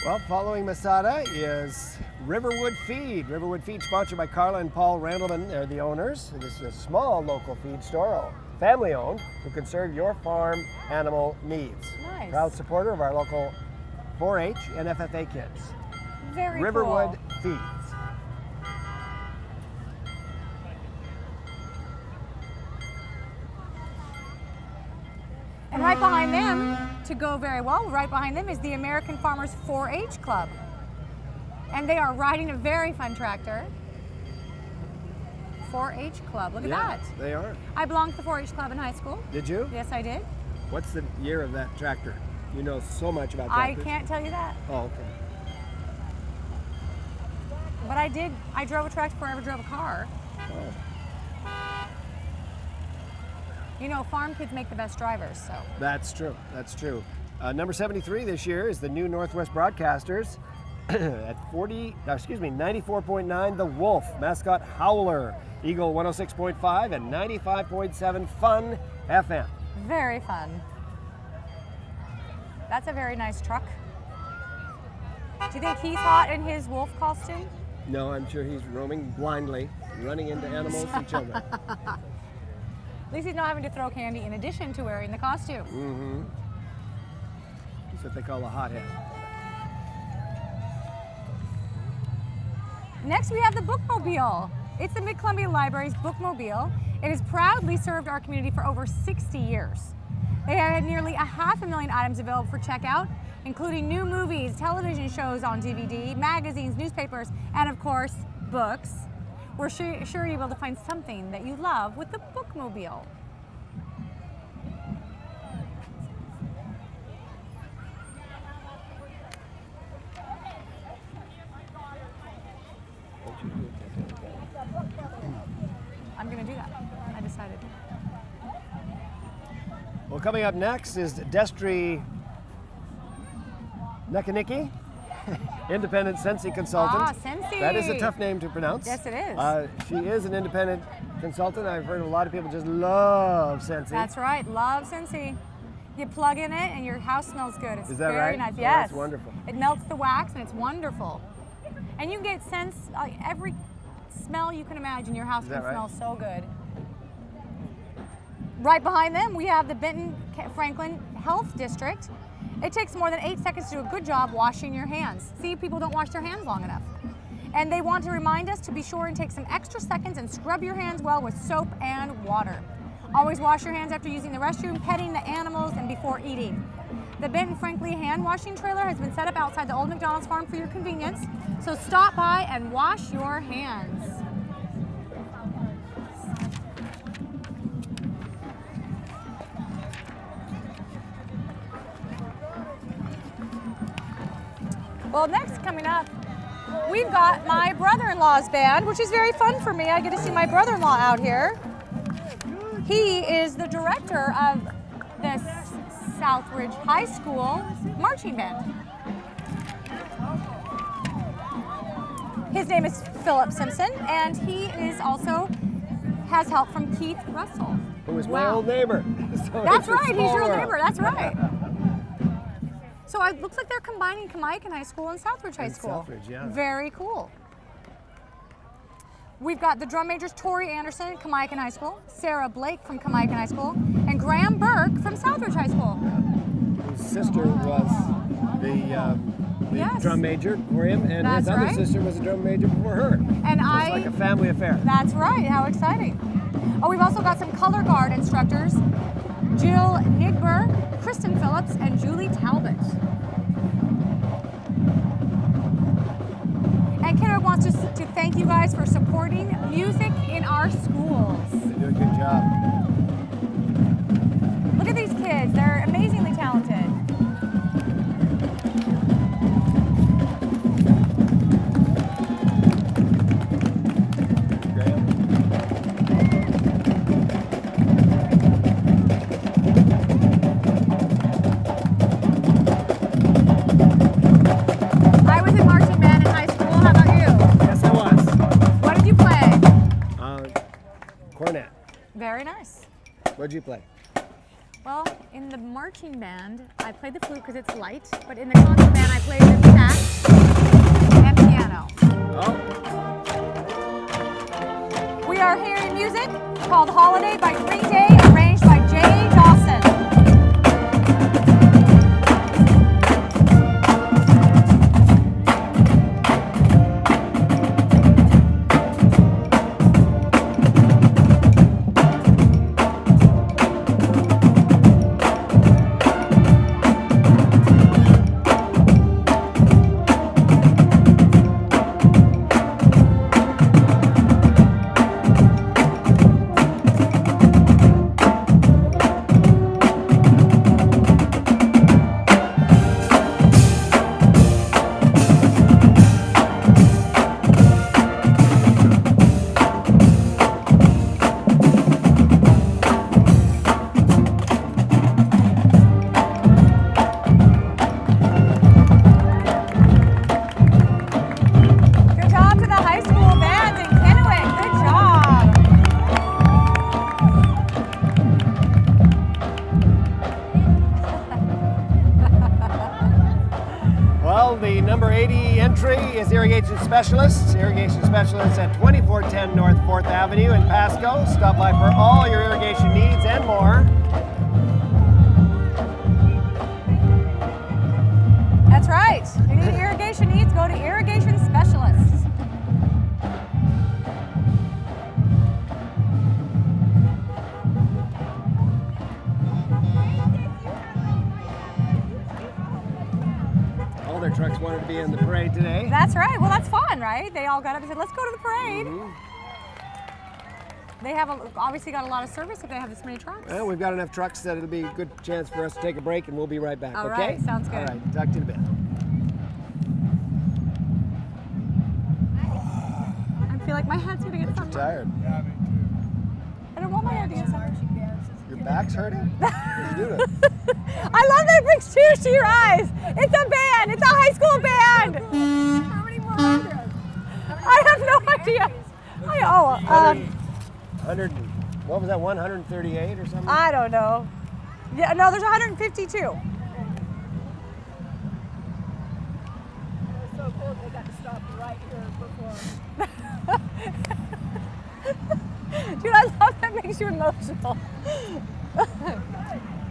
Well, following Masada is Riverwood Feed. Riverwood Feed, sponsored by Carla and Paul Randleman. They're the owners. This is a small local feed store, family owned, who can serve your farm animal needs. Nice. Proud supporter of our local 4-H and FFA kids. Very Riverwood cool. Feeds. And right behind them, to go very well, right behind them is the American Farmers 4-H Club. And they are riding a very fun tractor. 4-H Club, look at that. They are. I belonged to the 4-H Club in high school. Did you? Yes, I did. What's the year of that tractor? You know so much about I tractors. can't tell you that. Oh, okay. But I did. I drove a tractor before I ever drove a car. Oh. You know, farm kids make the best drivers, so. That's true. That's true. Number 73 this year is the new Northwest Broadcasters at 94.9 The Wolf, mascot Howler, Eagle 106.5 and 95.7 Fun FM. Very fun. That's a very nice truck. Do you think he's hot in his wolf costume? No, I'm sure he's roaming blindly, running into animals and children. At least he's not having to throw candy in addition to wearing the costume. Mm-hmm. That's what they call a hothead. Next we have the bookmobile. It's the Mid-Columbia Library's bookmobile. It has proudly served our community for over 60 years. They had nearly 500,000 items available for checkout, including new movies, television shows on DVD, magazines, newspapers, and of course, books. We're sure you'll be able to find something that you love with the bookmobile. I'm going to do that. I decided. Well, coming up next is Destry Nekanicki, independent Sensi consultant. Ah, Sensi. That is a tough name to pronounce. Yes, it is. She is an independent consultant. I've heard a lot of people just love Sensi. That's right. Love Sensi. You plug in it and your house smells good. It's Is that very right? nice. Oh, Yes. that's wonderful. It melts the wax and it's wonderful. And you get scents, every smell you can imagine. Your house Is can that right? smell so good. Right behind them, we have the Benton Franklin Health District. It takes more than 8 seconds to do a good job washing your hands. See, people don't wash their hands long enough. And they want to remind us to be sure and take some extra seconds and scrub your hands well with soap and water. Always wash your hands after using the restroom, petting the animals, and before eating. The Benton Franklin hand washing trailer has been set up outside the old McDonald's farm for your convenience, so stop by and wash your hands. Well, next coming up, we've got my brother-in-law's band, which is very fun for me. I get to see my brother-in-law out here. He is the director of the Southridge High School marching band. His name is Philip Simpson, and he is also has help from Keith Russell. Who is my old neighbor. So That's it's a right, he's small your world. neighbor, that's right. So it looks like they're combining Kennewick High School and Southridge High And School. Southridge, yeah. Very cool. We've got the drum majors Tori Anderson at Kennewick High School, Sarah Blake from Kennewick High School, and Graham Burke from Southridge High School. His sister was the Yes. drum major for him, and That's his other right. sister was a drum major before her. And So it's like a family affair. That's right, how exciting. Oh, we've also got some color guard instructors, Jill Nigber, Kristen Phillips, and Julie Talbot. And Kennewick wants to thank you guys for supporting music in our schools. They do a good job. Look at these kids, they're amazingly talented. I was in marching band in high school, how about you? Yes, I was. What did you play? Cornet. Very nice. What'd you play? Well, in the marching band, I played the flute because it's light, but in the concert band, I played the sax and piano. Oh, We are hearing music called Holiday by Green Day, arranged by Jay Dawson. Good job to the high school bands in Kennewick. Good job. well, the number 80 entry is irrigation specialists. Irrigation specialists at 2410 North 4th Avenue in Pasco. Stop by for all your irrigation needs and more. That's right. If you need irrigation needs, go to Irrigation Specialists. parade today. That's right. Well, that's fun, right? They all got up and said, let's go to the parade. They have obviously got a lot of service if they have this many trucks. Well, we've got enough trucks that it'll be a good chance for us to take a break, and we'll be right back, All okay? right, sounds good. All right, talk to you in a bit. I feel like my head's going to get something. Tired. Yeah, me I don't want my head to get something. Your back's hurting? What'd you do to it? I love that it brings tears to your eyes. It's a band. It's a high school band. How many more are there? I have no idea. 100, what was that, 138 or something? I don't know. Yeah, no, there's 152. They're so cool they got to stop right here and perform. Dude, I love that makes you emotional.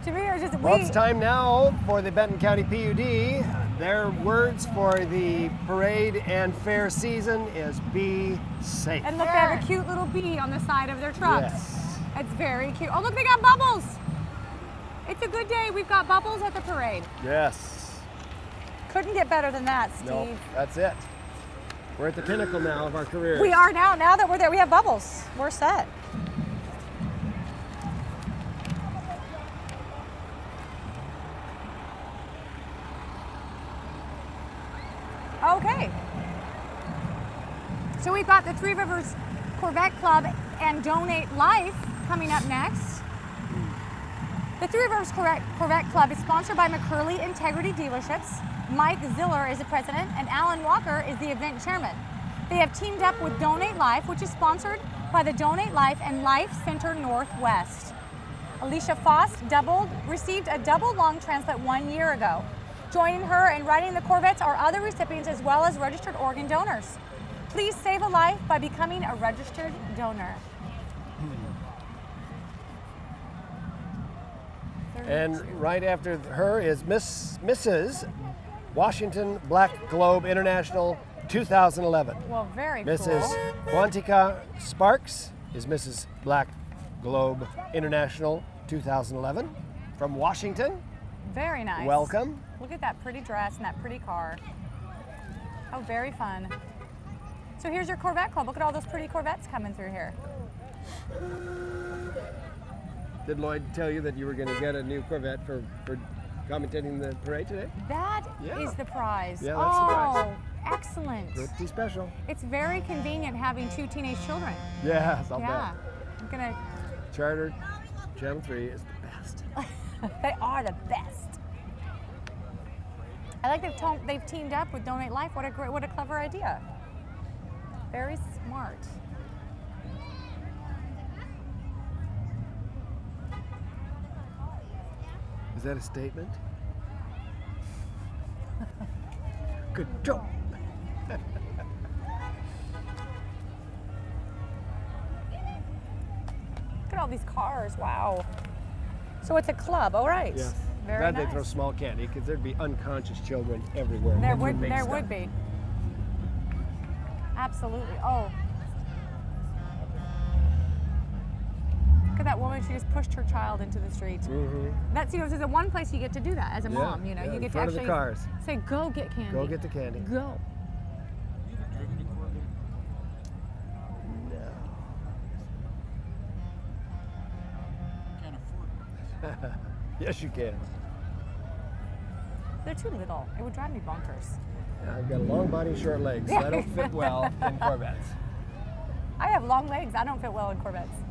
To me, it's just Well, it's time now for the Benton County PUD. Their words for the parade and fair season is be safe. And look, they have a cute little bee on the side of their trucks. Yes. It's very cute. Oh, look, they got bubbles. It's a good day. We've got bubbles at the parade. Yes. Couldn't get better than that, Steve. No, that's it. We're at the pinnacle now of our careers. We are now. Now that we're there, we have bubbles. We're set. Okay. So we've got the Three Rivers Corvette Club and Donate Life coming up next. The Three Rivers Corvette Club is sponsored by McCurley Integrity Dealerships. Mike Ziller is the president and Alan Walker is the event chairman. They have teamed up with Donate Life, which is sponsored by the Donate Life and Life Center Northwest. Alicia Foss received a double lung transplant 1 year ago. Joining her in riding the Corvettes are other recipients as well as registered organ donors. Please save a life by becoming a registered donor. And right after her is Mrs. Washington Black Globe International 2011. Well, very Mrs. cool. Quantica Sparks is Mrs. Black Globe International 2011 from Washington. Very nice. Welcome. Look at that pretty dress and that pretty car. Oh, very fun. So here's your Corvette Club. Look at all those pretty Corvettes coming through here. Did Lloyd tell you that you were going to get a new Corvette for commentating the parade today? That Yeah. is the prize. Yeah, that's the prize. Excellent. Pretty special. It's very convenient having two teenage children. Yes, I'll Yeah. bet. I'm gonna. Charter Channel 3 is the best. They are the best. I like they've teamed up with Donate Life. What a clever idea. Very smart. Is that a statement? Good job. Look at all these cars. Wow. So it's a club. All right. Yes. Very Glad nice. they throw small candy because there'd be unconscious children everywhere. There That's what would makes stuff. be. Absolutely. Oh. Look at that woman. She just pushed her child into the street. Mm-hmm. That's there's the one place you get to do that as a mom. You know, yeah, you in get to front of the actually cars. say, "Go get candy." Go get the candy. Go. No. Can't afford it. Yes, you can. They're too little. It would drive me bonkers. I've got a long body and short legs, so I don't fit well in Corvettes. I have long legs. I don't fit well in Corvettes.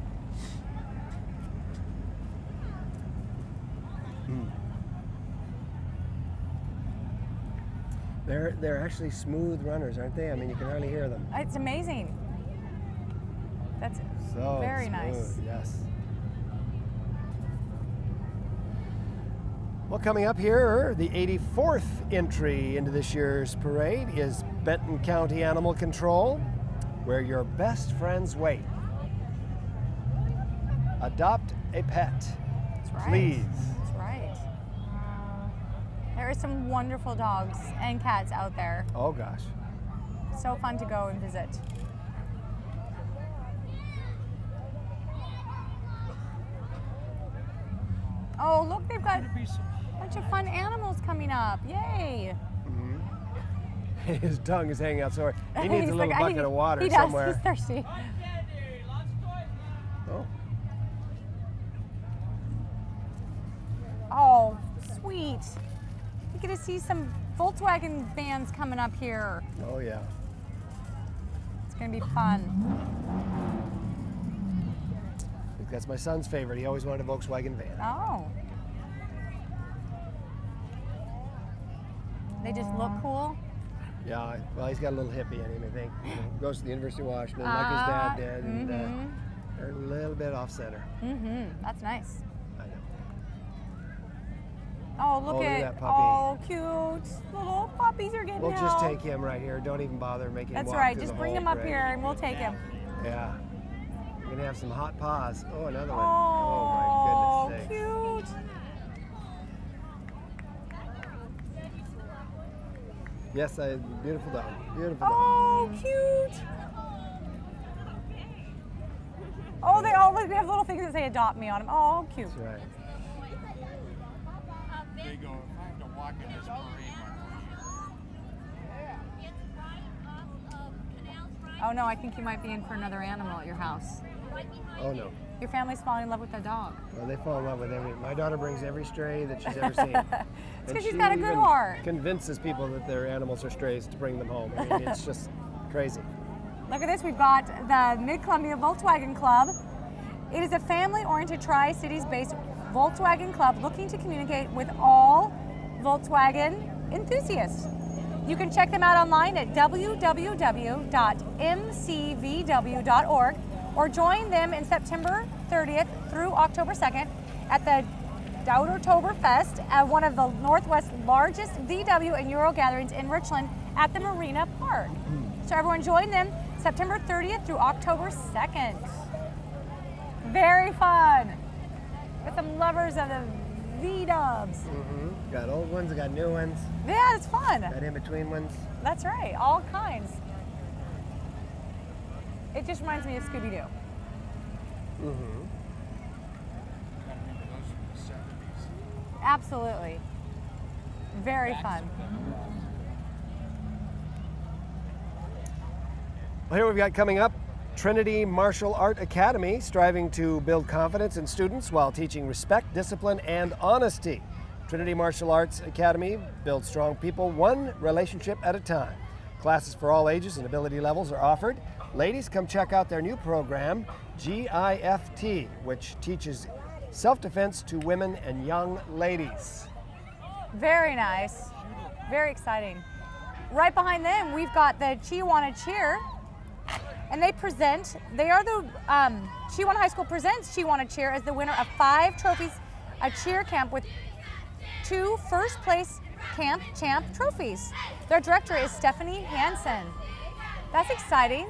They're actually smooth runners, aren't they? I mean, you can hardly hear them. It's amazing. That's So very smooth, nice. Yes. Well, coming up here, the 84th entry into this year's parade is Benton County Animal Control, where your best friends wait. Adopt a pet. That's right. Please. That's right. There are some wonderful dogs and cats out there. Oh gosh. So fun to go and visit. Oh, look, they've got a bunch of fun animals coming up. Yay. His tongue is hanging out sore. He needs He's a little like, I think bucket of water he does. somewhere. He's thirsty. Oh, Oh, sweet. You get to see some Volkswagen vans coming up here. oh yeah. It's gonna be fun. That's my son's favorite. He always wanted a Volkswagen van. Oh. They just look cool. Yeah, well, he's got a little hippie in him, I think. You know, goes to the University of Washington like his dad did, and they're a little bit off center. That's nice. I know. Oh, look look at at that puppy. Oh, cute. Little puppies are getting We'll just out. take him right here. Don't even bother making him That's walk right. through Just the bring whole him up parade. here and we'll take him. Yeah. We're gonna have some hot paws. Oh, another one. Oh, Oh my goodness sakes. cute. Yes, beautiful dog. Beautiful dog. Oh, cute. Oh, they all have little things that say "adopt me" on them. Oh, cute. That's right. They go, if I have to walk in this parade one Oh no, I think you might be in for another animal at your house. Oh no. Your family's falling in love with the dog. Well, they fall in love with my daughter brings every stray that she's ever seen. It's And because she's she got a good even heart. Convinces people that their animals are strays to bring them home. I mean, it's just crazy. Look at this, we've got the Mid-Columbia Volkswagen Club. It is a family-oriented Tri-Cities-based Volkswagen club looking to communicate with all Volkswagen enthusiasts. You can check them out online at www.mcvw.org or join them in September 30th through October 2nd at the Doudertoberfest, one of the Northwest's largest VW and Euro gatherings in Richland at the Marina Park. So everyone join them September 30th through October 2nd. Very fun. With some lovers of the V-dubs. Got old ones, got new ones, Yeah, it's fun. got in-between ones. That's right, all kinds. It just reminds me of Scooby-Doo. I remember those from the 70s. Absolutely. Very fun. Well, here we've got coming up Trinity Martial Art Academy, striving to build confidence in students while teaching respect, discipline, and honesty. Trinity Martial Arts Academy builds strong people one relationship at a time. Classes for all ages and ability levels are offered. Ladies, come check out their new program, GIFT, which teaches self-defense to women and young ladies. Very nice. Very exciting. Right behind them, we've got the Chihuahua Cheer. And they are the, Chihuahua High School presents Chihuahua Cheer as the winner of 5 trophies, a cheer camp with 2 first place camp champ trophies. Their director is Stephanie Hansen. That's exciting.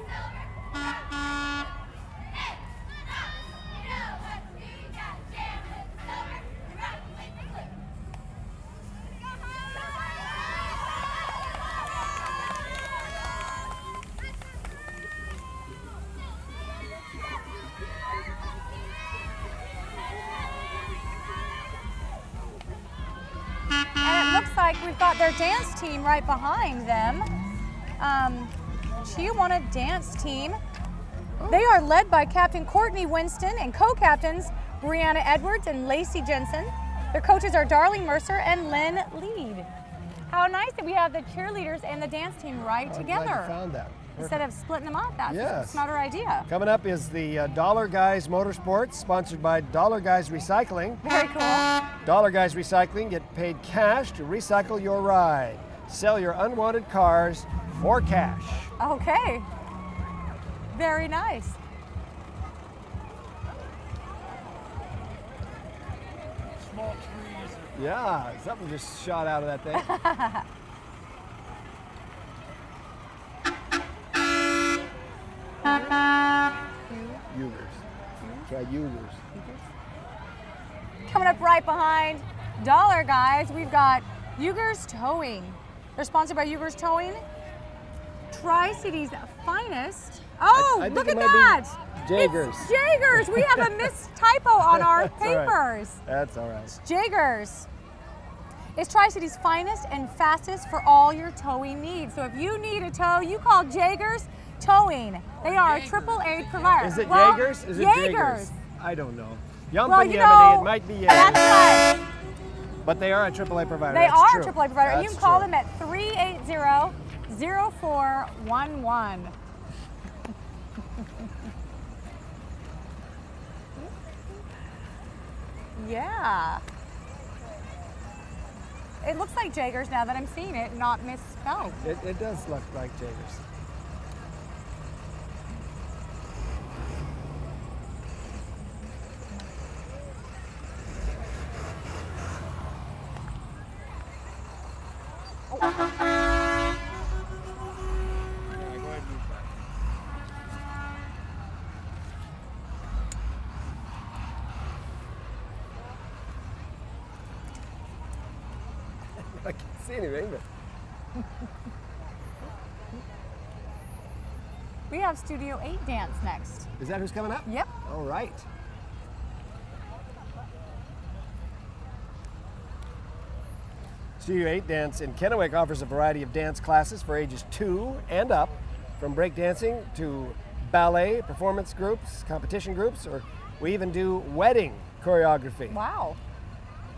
And it looks like we've got their dance team right behind them. Chihuahua Dance Team. They are led by Captain Courtney Winston and co-captains Brianna Edwards and Lacey Jensen. Their coaches are Darling Mercer and Lynn Lead. How nice that we have the cheerleaders and the dance team right I'm glad together. you found that. Instead of splitting them up, that's Yes. a smarter idea. Coming up is the Dollar Guys Motorsports, sponsored by Dollar Guys Recycling. Very cool. Dollar Guys Recycling, get paid cash to recycle your ride. Sell your unwanted cars for cash. Okay. Very nice. Small trees. Yeah, something just shot out of that thing. Uyghurs. Try Uyghurs. Coming up right behind Dollar Guys, we've got Uyghurs Towing. They're sponsored by Uyghurs Towing, Tri-Cities finest. Oh, I think look it at might that! be Jaggers. It's Jaggers. We have a missed typo on our That's all right. papers. That's all right. Jaggers. is Tri-City's finest and fastest for all your towing needs. So if you need a tow, you call Jaegers Towing. They are a AAA provider. Is it Well, Jaegers? Is it Jaegers? I don't know. Yumping Well, you Yemeni, know, it might be Jaegers. that's right. But they are a AAA provider. They That's are true. a AAA provider, and you That's can call true. them at 380-0411. Yeah. It looks like Jaegers now that I'm seeing it, not misspelled. It does look like Jaegers. Yeah, go ahead and use that. I can't see anything, but We have Studio 8 dance next. is that who's coming up? Yep. All right. Studio 8 Dance in Kennewick offers a variety of dance classes for ages 2 and up, from breakdancing to ballet, performance groups, competition groups, or we even do wedding choreography. Wow.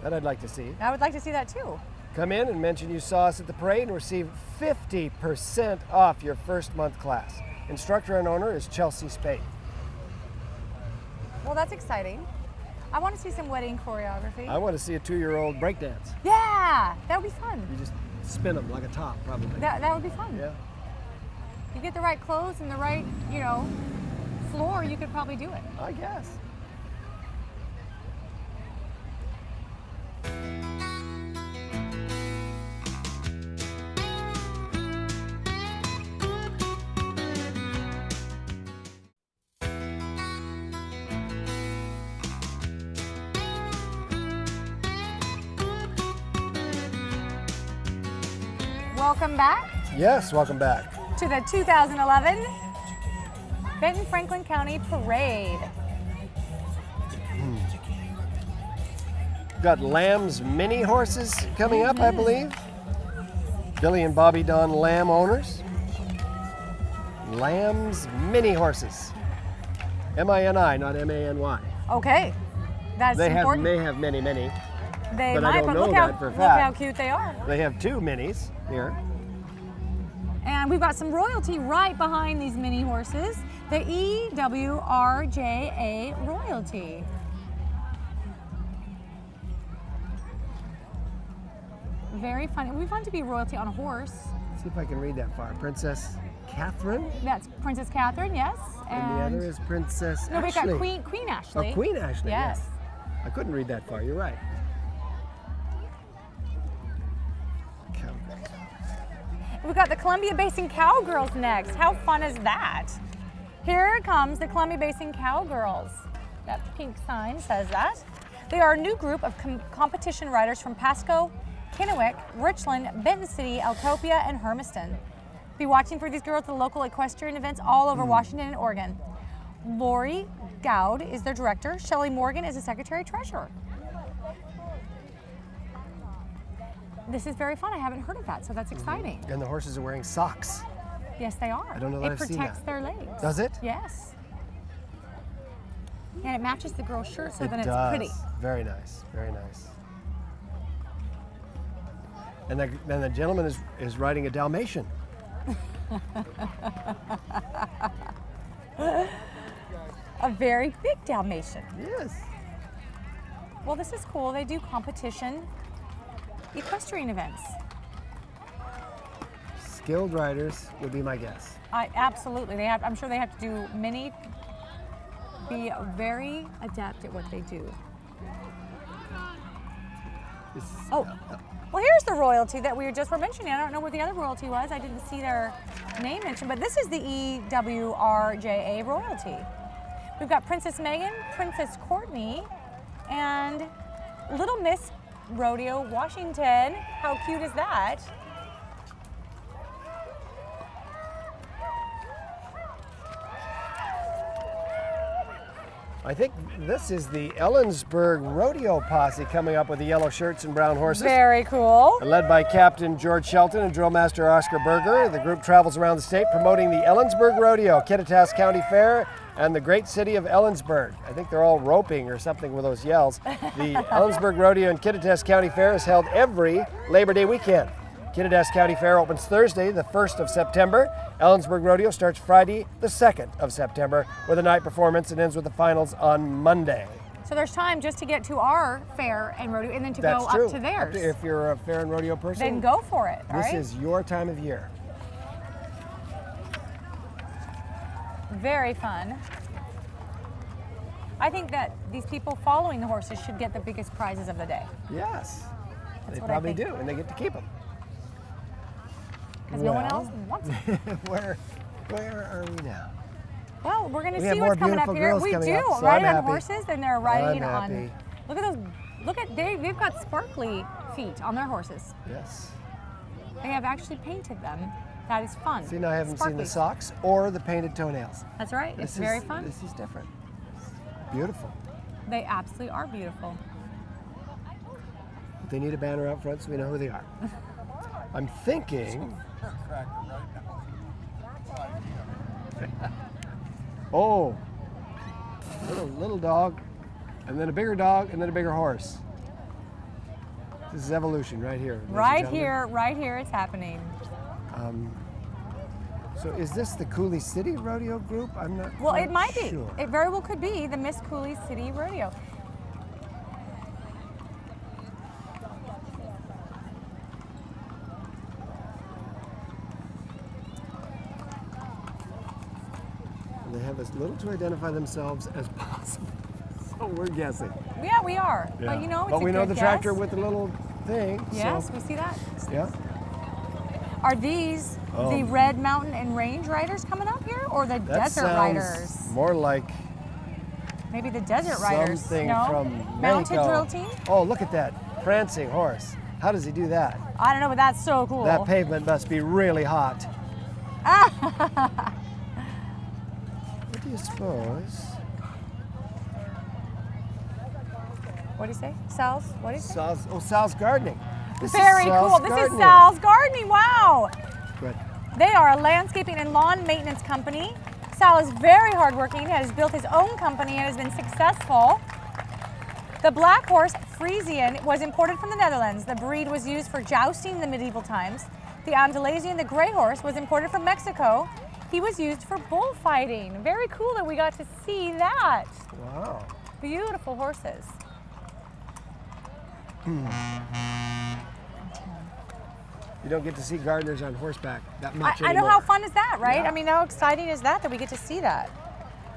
That I'd like to see. I would like to see that too. Come in and mention you saw us at the parade and receive 50% off your first month class. Instructor and owner is Chelsea Spade. Well, that's exciting. I want to see some wedding choreography. I want to see a 2-year-old breakdance. Yeah, that would be fun. You just spin them like a top, probably. That would be fun. Yeah. You get the right clothes and the right, floor, you could probably do it. I guess. Welcome back Yes, welcome back. to the 2011 Benton Franklin County Parade. Got Lamb's Mini Horses coming up, I believe. Billy and Bobby Don Lamb owners. Lamb's Mini Horses. M-I-N-I, not M-A-N-Y. Okay, that's They important. may have many. They but I might, don't but know look how that for a look how fact. cute they are. They have 2 minis here. And we've got some royalty right behind these mini horses. The EWRJA royalty. Very fun. It would be fun to be royalty on a horse. Let's see if I can read that far. Princess Catherine, That's Princess Catherine, yes. and the other is Princess no, we Ashley. got Queen Ashley. Oh, Queen Ashley, Yes. I couldn't read that far, you're right. We've got the Columbia Basin Cowgirls next. How fun is that? Here comes the Columbia Basin Cowgirls. That pink sign says that. They are a new group of competition riders from Pasco, Kennewick, Richland, Benton City, Eltopia, and Hermiston. Be watching for these girls at the local equestrian events all over Washington and Oregon. Lori Gowd is their director. Shelley Morgan is the secretary treasurer. This is very fun. I haven't heard of that, so that's exciting. And the horses are wearing socks. Yes, they are. I don't know that I've It seen protects that. their legs. Does it? Yes. And it matches the girl's shirt, so then It it's does. pretty. Very nice, very nice. And then the gentleman is riding a Dalmatian. A very big Dalmatian. Yes. Well, this is cool. They do competition equestrian events. Skilled riders would be my guess. Absolutely. I'm sure they have to do be very adept at what they do. Oh, well, here's the royalty that we just were mentioning. I don't know where the other royalty was. I didn't see their name mentioned, but this is the EWRJA royalty. We've got Princess Megan, Princess Courtney, and Little Miss Rodeo Washington. How cute is that? I think this is the Ellensburg Rodeo posse coming up with the yellow shirts and brown horses. Very cool. Led by Captain George Shelton and Drill Master Oscar Berger, the group travels around the state promoting the Ellensburg Rodeo, Kittitas County Fair, and the great city of Ellensburg. I think they're all roping or something with those yells. The Ellensburg Rodeo and Kittitas County Fair is held every Labor Day weekend. Kittitas County Fair opens Thursday, the 1st of September. Ellensburg Rodeo starts Friday, the 2nd of September, with a night performance and ends with the finals on Monday. So there's time just to get to our fair and rodeo and then to That's go true. up to theirs. If you're a fair and rodeo person, Then go for it, all this right? is your time of year. Very fun. I think that these people following the horses should get the biggest prizes of the day. Yes, they what I probably think. do, and they get to keep them. Because no one else wants it. Where are we now? Well, we're going to We have see more what's coming up beautiful here. girls We coming do. up, so riding I'm on happy. horses, and they're riding I'm on. happy. Look at those. Look at they've got sparkly feet on their horses. Yes. They have actually painted them. That is fun. See, now I haven't seen the Sparkly. socks or the painted toenails. That's right. It's very fun. This is different. It's beautiful. They absolutely are beautiful. But they need a banner out front so we know who they are. I'm thinking. Oh, little dog, and then a bigger dog, and then a bigger horse. This is evolution right here. ladies and Right here, it's happening. gentlemen. So is this the Cooley City Rodeo group? I'm not Well, quite it might sure. be. It very well could be the Miss Cooley City Rodeo. They have as little to identify themselves as possible. So we're guessing. Yeah, we are. But you know, it's But a we know good the tractor guess. with the little thing. Yes, So, we see that. yeah. Are these the Red Mountain and Range Riders coming up here, or the That Desert sounds Riders? more like Maybe the Desert Riders. something No? from Mounted Mexico. Drill Team? Oh, look at that prancing horse. How does he do that? I don't know, but that's so cool. That pavement must be really hot. What do you suppose? What do you say? Sal's? What do you say? Sal's gardening. This Very is Sal's cool. This is gardening. Sal's Gardening. Wow. Good. They are a landscaping and lawn maintenance company. Sal is very hardworking, has built his own company and has been successful. The black horse, Friesian, was imported from the Netherlands. The breed was used for jousting in the medieval times. The Andalusian, the gray horse, was imported from Mexico. He was used for bullfighting. Very cool that we got to see that. Wow. Beautiful horses. You don't get to see gardeners on horseback that much I know anymore. how fun is that, right? Yeah. I mean, how exciting is that we get to see that?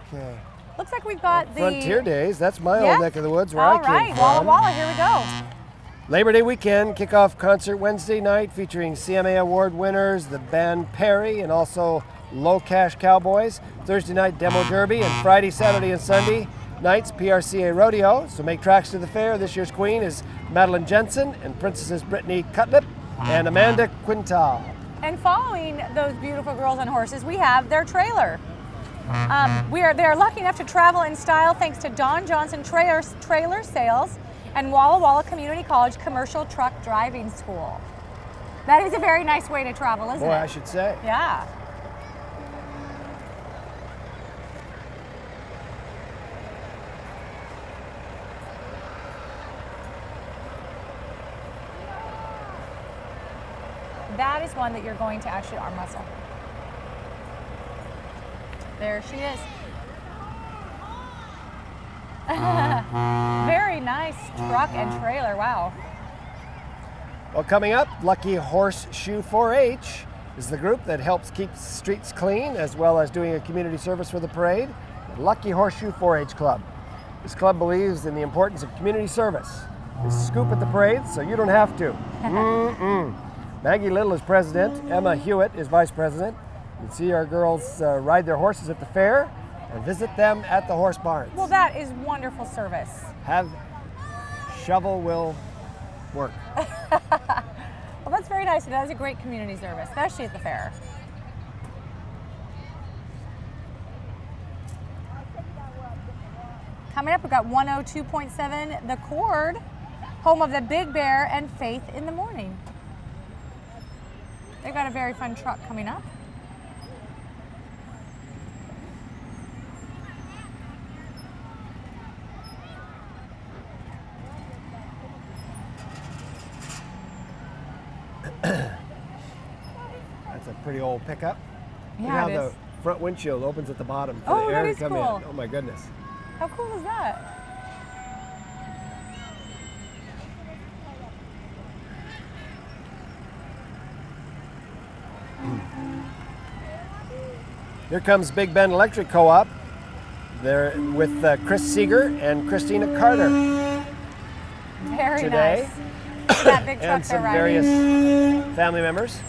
Okay. Looks like we've got the Frontier Days. That's my Yeah? old neck of the woods where All I came right, from. Walla Walla, here we go. Labor Day weekend kickoff concert Wednesday night featuring CMA Award winners, the band Perry, and also Low Cash Cowboys. Thursday night demo derby, and Friday, Saturday, and Sunday nights PRCA Rodeo. So make tracks to the fair. This year's queen is Madeline Jensen, and princesses Brittany Cutlip and Amanda Quintal. And following those beautiful girls on horses, we have their trailer. They are lucky enough to travel in style thanks to Don Johnson Trailer Sales and Walla Walla Community College Commercial Truck Driving School. That is a very nice way to travel, isn't Boy, it? I should say. Yeah. That is one that you're going to actually arm wrestle. There she is. Very nice truck and trailer, wow. Well, coming up, Lucky Horseshoe 4-H is the group that helps keep streets clean as well as doing a community service for the parade. The Lucky Horseshoe 4-H Club. This club believes in the importance of community service. They scoop at the parade so you don't have to. Maggie Little is president. Emma Hewitt is vice president. You can see our girls ride their horses at the fair and visit them at the horse barns. Well, that is wonderful service. Have shovel will work. Well, that's very nice. That is a great community service, especially at the fair. Coming up, we've got 102.7 The Chord, home of the Big Bear and Faith in the Morning. They've got a very fun truck coming up. That's a pretty old pickup. Yeah, Look how it the is. front windshield opens at the bottom for Oh, the that air is to come cool. in. Oh my goodness. How cool is that? Here comes Big Bend Electric Co-op. They're with Chris Seeger and Christina Carter Very today. nice. That big truck And they're some riding. various family members.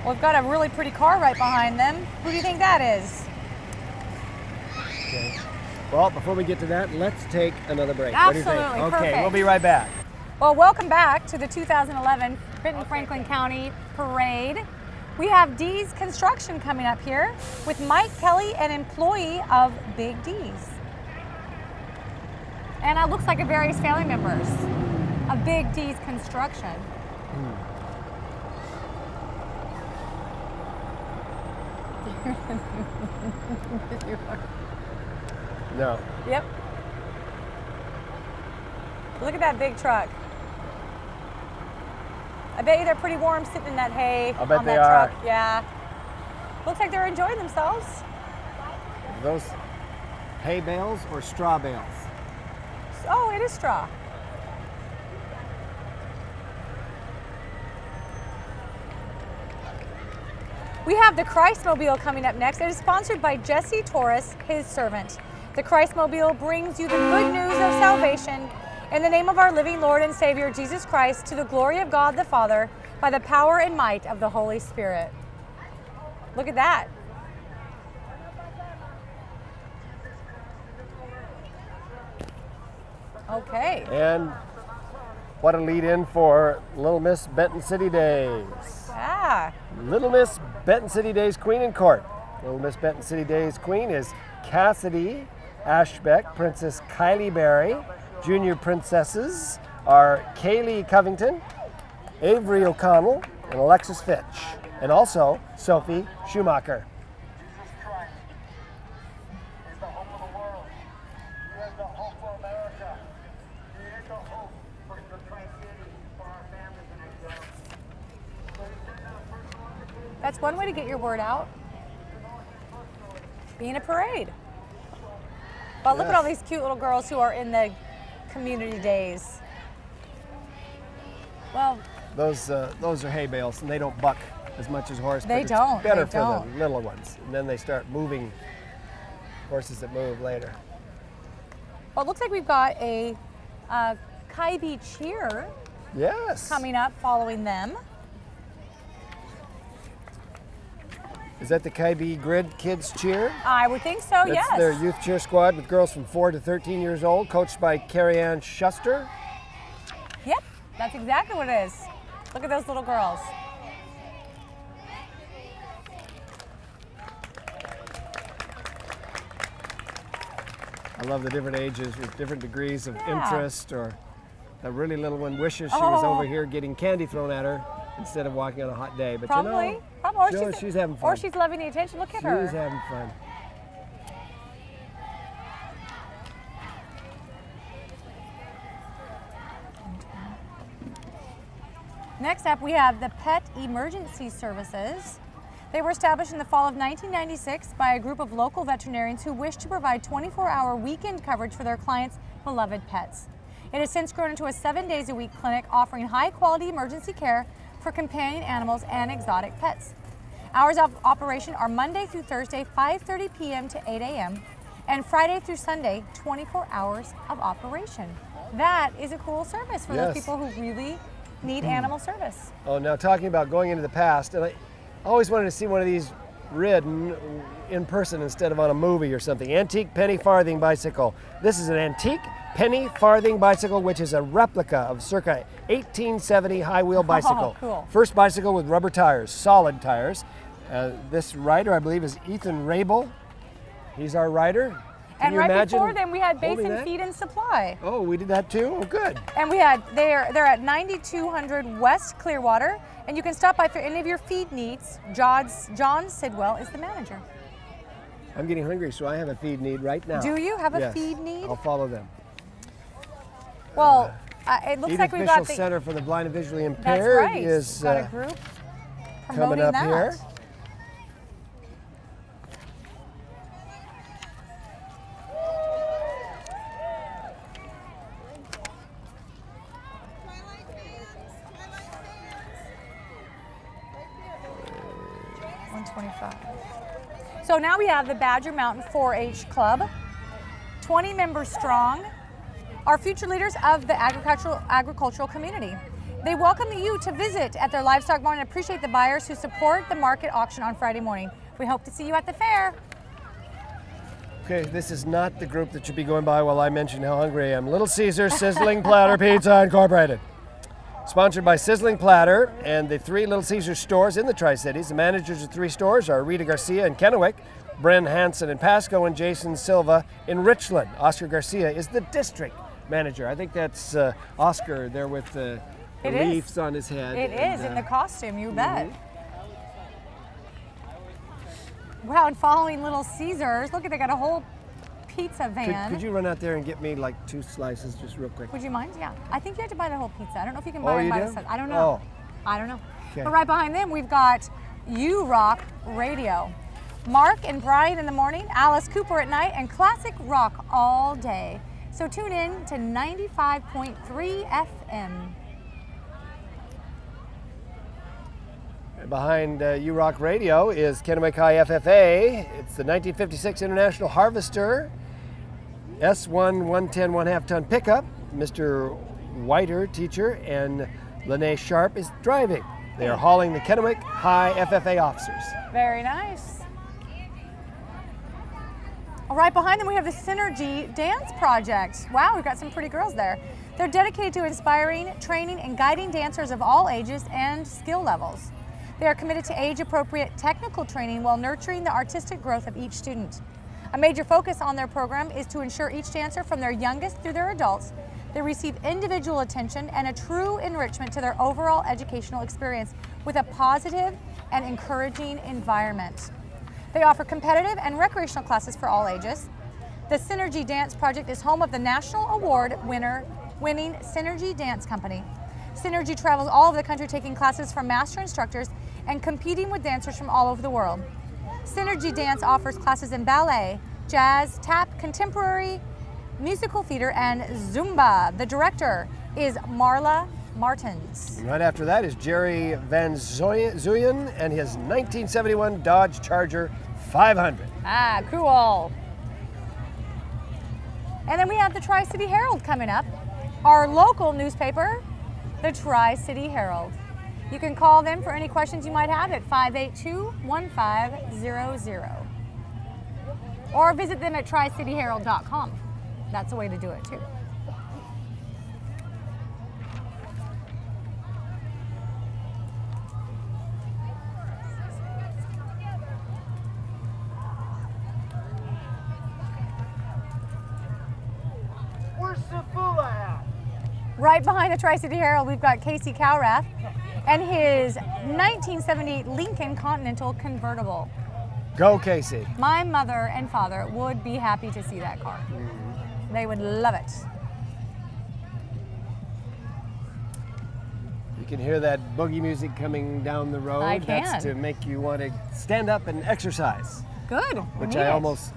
We've got a really pretty car right behind them. Who do you think that is? Okay. Well, before we get to that, let's take another break. What do you think? Absolutely, Okay, perfect. we'll be right back. Well, welcome back to the 2011 Benton Franklin County Parade. We have D's Construction coming up here with Mike Kelly, an employee of Big D's. And it looks like various family members of Big D's Construction. No. Yep. Look at that big truck. I bet you they're pretty warm sitting in that hay I bet on they that are. truck. Yeah. Looks like they're enjoying themselves. Those hay bales or straw bales? Oh, it is straw. We have the Christmobile coming up next. It is sponsored by Jesse Torres, his servant. The Christmobile brings you the good news of salvation in the name of our living Lord and Savior, Jesus Christ, to the glory of God the Father, by the power and might of the Holy Spirit. Look at that. Okay. And what a lead in for Little Miss Benton City Days. Ah, Little Miss Benton City Days Queen in Court. Little Miss Benton City Days Queen is Cassidy Ashbeck, Princess Kylie Berry. Junior princesses are Kaylee Covington, Avery O'Connell, and Alexis Fitch. And also Sophie Schumacher. Jesus Christ is the hope of the world. He is the hope for America. He is the hope for the Tri-Cities, for our families and ourselves. So he sent out a personal invitation. that's one way to get your word out. Being a parade. But look at all these cute little girls who are in the community days. Well, Those are hay bales, and they don't buck as much as horse. They but don't, It's better they for don't. the little ones, and then they start moving. Horses that move later. well, it looks like we've got a Kybee cheer Yes. coming up following them. Is that the Kybee Grid Kids Cheer? I would think so, That's yes. their youth cheer squad with girls from 4 to 13 years old, coached by Carrie Ann Schuster. Yep, that's exactly what it is. Look at those little girls. I love the different ages with different degrees of Yeah. interest, or the really little one wishes she was Oh. over here getting candy thrown at her instead of walking on a hot day. But Probably. you know, Probably. Or she's having fun. Or she's loving the attention. Look at her. She's having fun. Next up, we have the Pet Emergency Services. They were established in the fall of 1996 by a group of local veterinarians who wished to provide 24-hour weekend coverage for their clients' beloved pets. It has since grown into a 7-days-a-week clinic offering high-quality emergency care for companion animals and exotic pets. Hours of operation are Monday through Thursday, 5:30 p.m. to 8 a.m., and Friday through Sunday, 24 hours of operation. That is a cool service for those Yes. people who really need animal service. Oh, now talking about going into the past, and I always wanted to see one of these ridden in person instead of on a movie or something. Antique penny farthing bicycle. This is an antique penny farthing bicycle, which is a replica of circa 1870 high wheel bicycle. Cool. First bicycle with rubber tires, solid tires. This rider, I believe, is Ethan Rabel. He's our rider. Can And you right imagine before them, we had holding Basin that? Feed and Supply. Oh, we did that too? Oh, good. And we had, they're at 9200 West Clearwater, and you can stop by for any of your feed needs. John Sidwell is the manager. I'm getting hungry, so I have a feed need right now. Do you have a Yes. feed need? I'll follow them. Well, it looks Edith like we've Mitchell got the... Center for the Blind and Visually That's Impaired right. is got a group coming promoting up that. here. So now we have the Badger Mountain 4-H Club, 20 members strong, are future leaders of the agricultural community. They welcome you to visit at their livestock barn and appreciate the buyers who support the market auction on Friday morning. We hope to see you at the fair. Okay, this is not the group that should be going by while I mention how hungry I am. Little Caesars Sizzling Platter Pizza Incorporated. Sponsored by Sizzling Platter and the 3 Little Caesars stores in the Tri-Cities. The managers of 3 stores are Rita Garcia in Kennewick, Bren Hansen in Pasco, and Jason Silva in Richland. Oscar Garcia is the district manager. I think that's Oscar there with the It is. leaves on his head. It and, is in the costume, you bet. Wow, and following Little Caesars, look at, they got a whole pizza van. Could you run out there and get me like 2 slices just real quick? Would you mind? Yeah. I think you have to buy the whole pizza. I don't know if you can Oh, buy it you by do? the set. I don't know. Oh. I don't know. Okay. But right behind them, we've got You Rock Radio. Mark and Brian in the morning, Alice Cooper at night, and classic rock all day. So tune in to 95.3 FM. Behind U-Rock Radio is Kennewick High FFA. It's the 1956 International Harvester S1 110 1/2 ton pickup. Mr. Whiter, teacher, and Lene Sharp is driving. They are hauling the Kennewick High FFA officers. Very nice. Right behind them, we have the Synergy Dance Project. Wow, we've got some pretty girls there. They're dedicated to inspiring, training, and guiding dancers of all ages and skill levels. They are committed to age-appropriate technical training while nurturing the artistic growth of each student. A major focus on their program is to ensure each dancer, from their youngest through their adults, they receive individual attention and a true enrichment to their overall educational experience with a positive and encouraging environment. They offer competitive and recreational classes for all ages. The Synergy Dance Project is home of the National Award winning Synergy Dance Company. Synergy travels all over the country taking classes from master instructors and competing with dancers from all over the world. Synergy Dance offers classes in ballet, jazz, tap, contemporary, musical theater, and Zumba. The director is Marla Martins. And right after that is Jerry Van Zuyen and his 1971 Dodge Charger 500. Ah, cool. And then we have the Tri-City Herald coming up, our local newspaper, the Tri-City Herald. You can call them for any questions you might have at 582-1500. Or visit them at tricityherald.com. That's a way to do it too. Where's Safula at? Right behind the Tri-City Herald, we've got Casey Cowrath and his 1978 Lincoln Continental convertible. Go, Casey. My mother and father would be happy to see that car. They would love it. You can hear that boogie music coming down the road. I That's can. to make you want to stand up and exercise, Good. which We I need it. almost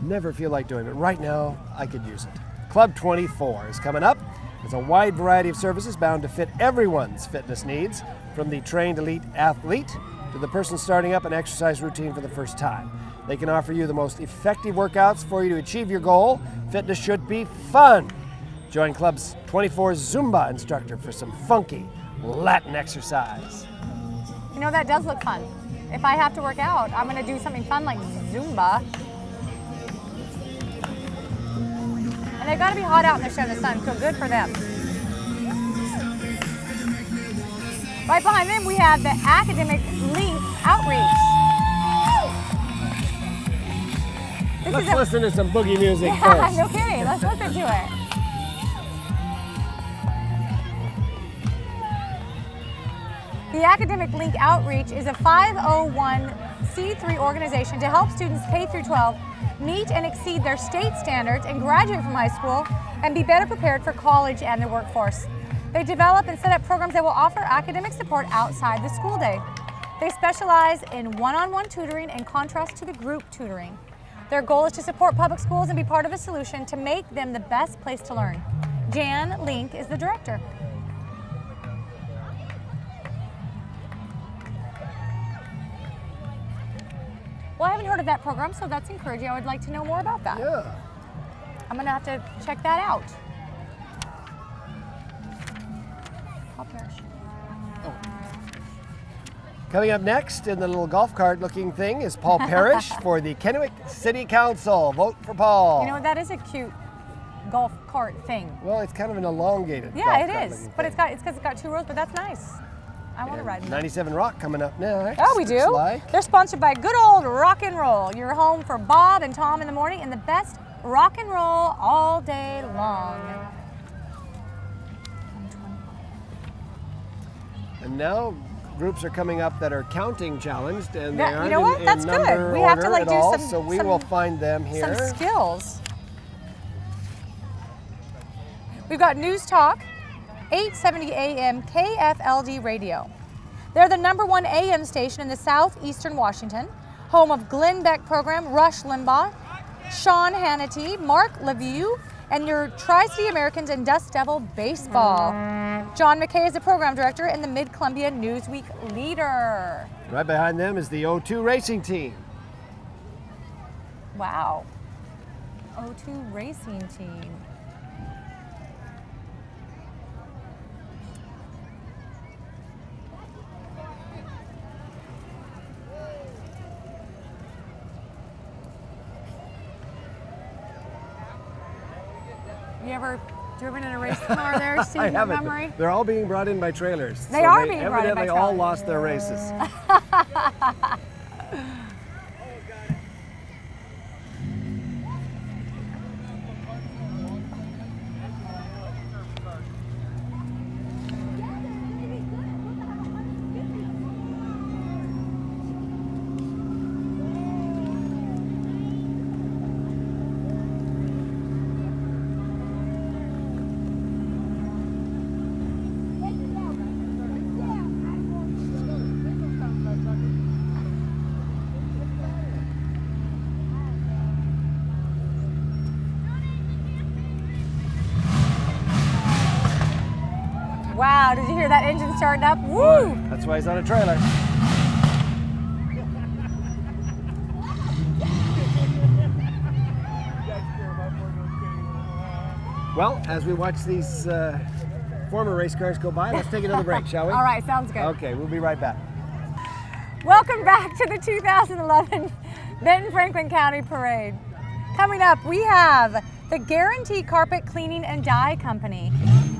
never feel like doing. But right now, I could use it. Club 24 is coming up. It's a wide variety of services bound to fit everyone's fitness needs, from the trained elite athlete to the person starting up an exercise routine for the first time. They can offer you the most effective workouts for you to achieve your goal. Fitness should be fun. Join Club's 24 Zumba instructor for some funky Latin exercise. You know, that does look fun. if I have to work out, I'm gonna do something fun like Zumba. And they've got to be hot out in the shade in the sun, so good for them. Right behind them, we have the Academic Link Outreach. Let's listen to some boogie music Yeah, first. no kidding. Let's listen to it. The Academic Link Outreach is a 501c3 organization to help students K through 12 meet and exceed their state standards and graduate from high school and be better prepared for college and the workforce. They develop and set up programs that will offer academic support outside the school day. They specialize in one-on-one tutoring in contrast to the group tutoring. Their goal is to support public schools and be part of a solution to make them the best place to learn. Jan Link is the director. Well, I haven't heard of that program, so that's encouraging. I would like to know more about that. Yeah. I'm gonna have to check that out. Coming up next in the little golf cart looking thing is Paul Parrish for the Kennewick City Council. Vote for Paul. You know, that is a cute golf cart thing. Well, it's kind of an elongated Yeah, golf it cart is. looking But thing. it's because it's got 2 rows, but that's nice. I want to ride in that. 97 Rock coming up next. Oh, we looks do? like. They're sponsored by good old rock and roll. You're home for Bob and Tom in the morning and the best rock and roll all day long. And now groups are coming up that are counting challenged, and they Yeah, aren't you know what? in That's good. number We have to, order like, at do all, some- so we some- will find them here. Some skills. We've got News Talk, 870 AM KFLD Radio. They're the #1 AM station in the southeastern Washington, home of Glenn Beck program, Rush Limbaugh, Sean Hannity, Mark Lemieux, and your Tri-City Americans and Dust Devil baseball. John McKay is the program director and the Mid-Columbia Newsweek leader. Right behind them is the O2 racing team. Wow. O2 racing team. You ever driven in a race car there, Steve, I in haven't. Montgomery? They're all being brought in by trailers. They are being brought in by evidently all trailers. lost their races. Wow, did you hear that engine starting up? Woo! That's why he's on a trailer. Well, as we watch these former race cars go by, let's take another break, shall we? All right, sounds good. Okay, we'll be right back. Welcome back to the 2011 Benton Franklin County Parade. Coming up, we have the Guarantee Carpet Cleaning and Dye Company.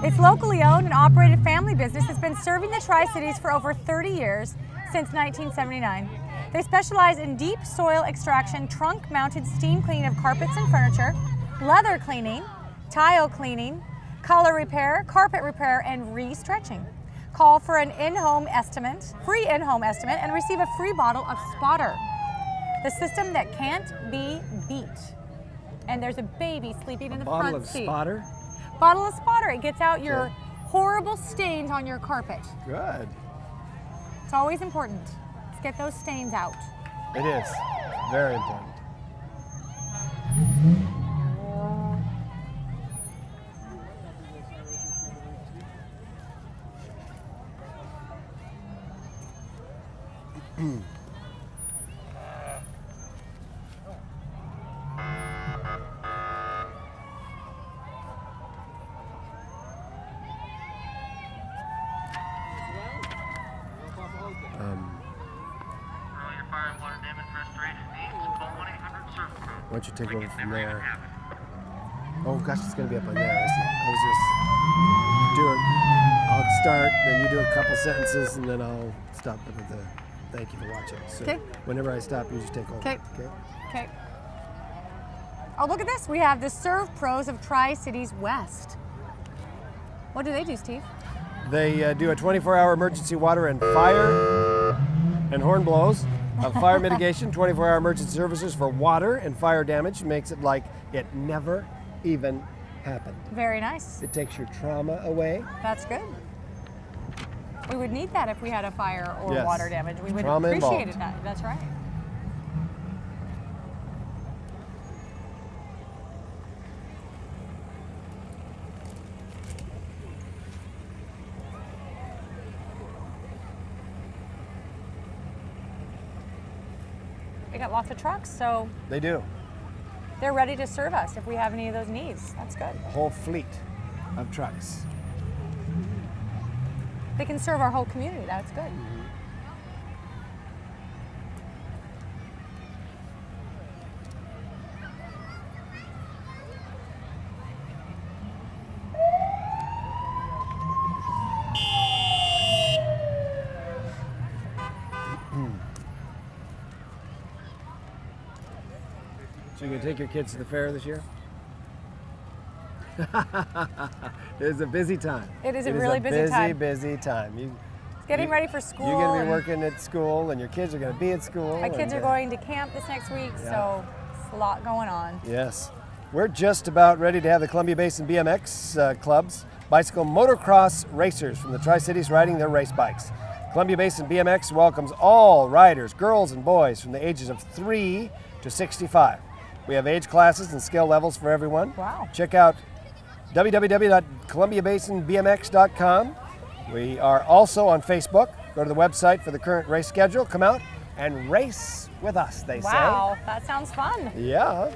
It's locally owned and operated family business that's been serving the Tri-Cities for over 30 years, since 1979. They specialize in deep soil extraction, trunk-mounted steam cleaning of carpets and furniture, leather cleaning, tile cleaning, color repair, carpet repair, and re-stretching. Call for an in-home estimate, free in-home estimate, and receive a free bottle of Spotter, the system that can't be beat. And there's a baby sleeping in the Bottle front of seat. spotter. Bottle of Spotter. It gets out your Okay. horrible stains on your carpet. Good. It's always important to get those stains out. It is. Very important. Why don't you take over from there? Oh gosh, it's gonna be up on there, isn't it? I was just doing. I'll start, then you do a couple sentences, and then I'll stop it with the thank you for watching. So Okay. whenever I stop, you just take over. Okay. Okay. Oh, look at this. We have the Serve Pros of Tri-Cities West. What do they do, Steve? They do a 24-hour emergency water and fire and horn blows of fire mitigation, 24-hour emergency services for water and fire damage. Makes it like it never even happened. Very nice. It takes your trauma away. That's good. We would need that if we had a fire or Yes. water damage. We would Trauma appreciate involved. that. That's right. They got lots of trucks, so They do. they're ready to serve us if we have any of those needs. That's good. A whole fleet of trucks. They can serve our whole community. That's good. So you're gonna take your kids to the fair this year? It's a busy time. It is a really busy time. Busy time. Getting ready for school. You're gonna be and working at school, and your kids are gonna be at school. My kids and, are going to camp this next week, so it's a lot going on. Yes. We're just about ready to have the Columbia Basin BMX clubs, bicycle motocross racers from the Tri-Cities riding their race bikes. Columbia Basin BMX welcomes all riders, girls and boys from the ages of 3 to 65. We have age classes and skill levels for everyone. Wow. Check out www.columbiabasinbmx.com. We are also on Facebook. Go to the website for the current race schedule. Come out and race with us, they say. Wow, that sounds fun. Yeah.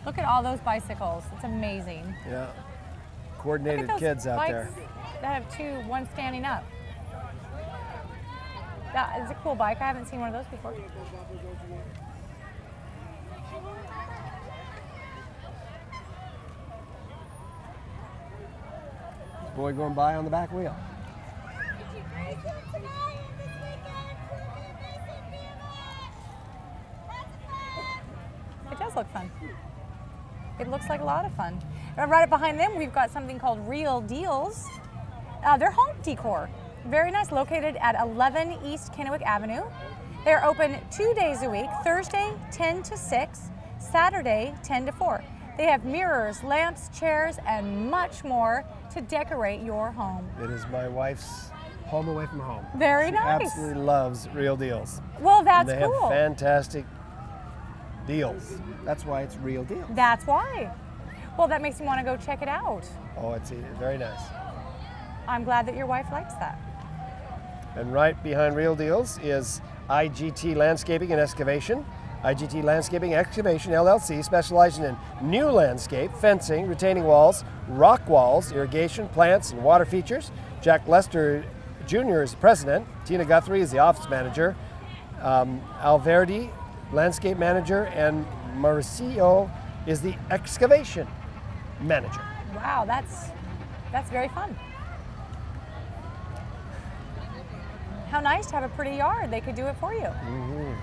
Look at all those bicycles. It's amazing. Yeah. Look Coordinated at those kids out bikes there. that have two, one standing up. That is a cool bike. I haven't seen one of those before. Boy going by on the back wheel. It does look fun. It looks like a lot of fun. Right behind them, we've got something called Real Deals. They're home decor. Very nice, located at 11 East Kennewick Avenue. They're open 2 days a week, Thursday 10 to 6, Saturday 10 to 4. They have mirrors, lamps, chairs, and much more to decorate your home. It is my wife's home away from home. Very She nice. absolutely loves Real Deals. Well, that's And they cool. have fantastic deals. That's why it's Real Deals. That's why. Well, that makes me want to go check it out. Oh, it's very nice. I'm glad that your wife likes that. And right behind Real Deals is IGT Landscaping and Excavation. IGT Landscaping Excavation LLC, specializing in new landscape, fencing, retaining walls, rock walls, irrigation, plants, and water features. Jack Lester Jr. is the president. Tina Guthrie is the office manager. Alverdi, landscape manager, and Mauricio is the excavation manager. Wow, that's very fun. How nice to have a pretty yard. They could do it for you. Mm-hmm.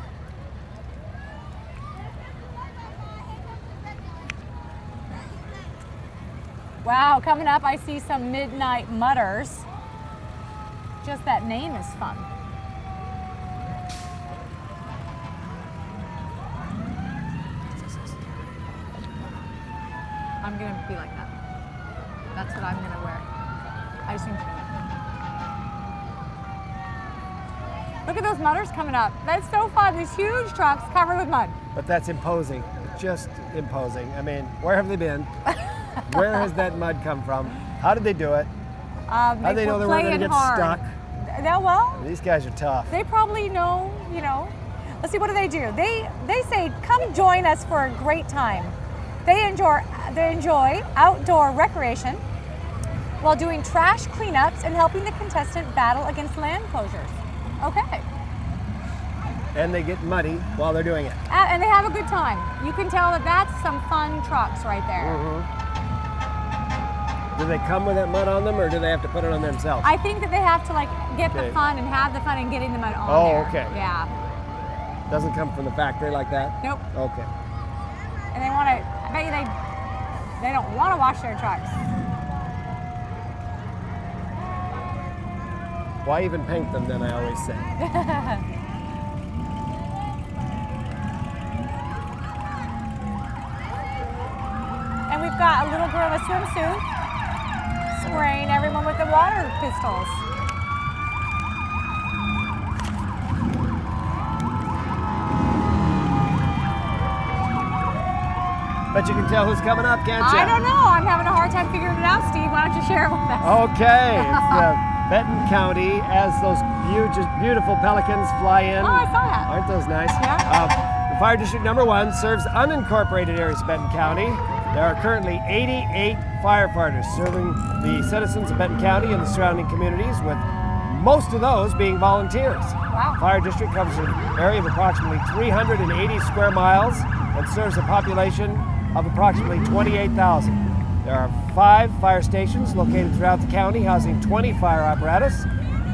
Wow, coming up, I see some Midnight Mutters. Just that name is fun. I'm gonna be like that. That's what I'm gonna wear. I assume. Look at those mutters coming up. That's so fun. These huge trucks covered with mud. But that's imposing, just imposing. I mean, where have they been? Where has that mud come from? How did they do it? How did they know they weren't going to get stuck? Yeah, well, These guys are tough. they probably know, you know. Let's see, what do? They say, come join us for a great time. They enjoy outdoor recreation while doing trash cleanups and helping the contestant battle against land closures. Okay. And they get muddy while they're doing it. And they have a good time. You can tell that that's some fun trucks right there. Do they come with that mud on them, or do they have to put it on themselves? I think that they have to like get Okay. the fun and have the fun and getting the mud on Oh, there. okay. Yeah. Doesn't come from the factory like that? Nope. Okay. And they want to, I bet you they don't want to wash their trucks. Why even paint them then, I always say. And we've got a little girl in a swimsuit spraying everyone with the water pistols. Bet you can tell who's coming up, can't you? I don't know. I'm having a hard time figuring it out, Steve. Why don't you share it with us? Okay, it's Benton County as those huge, beautiful pelicans fly in. Oh, I saw that. Aren't those nice? Yeah. The Fire District number 1 serves unincorporated areas of Benton County. There are currently 88 firefighters serving the citizens of Benton County and the surrounding communities, with most of those being volunteers. Wow. Fire District covers an area of approximately 380 square miles and serves a population of approximately 28,000. There are 5 fire stations located throughout the county, housing 20 fire apparatus.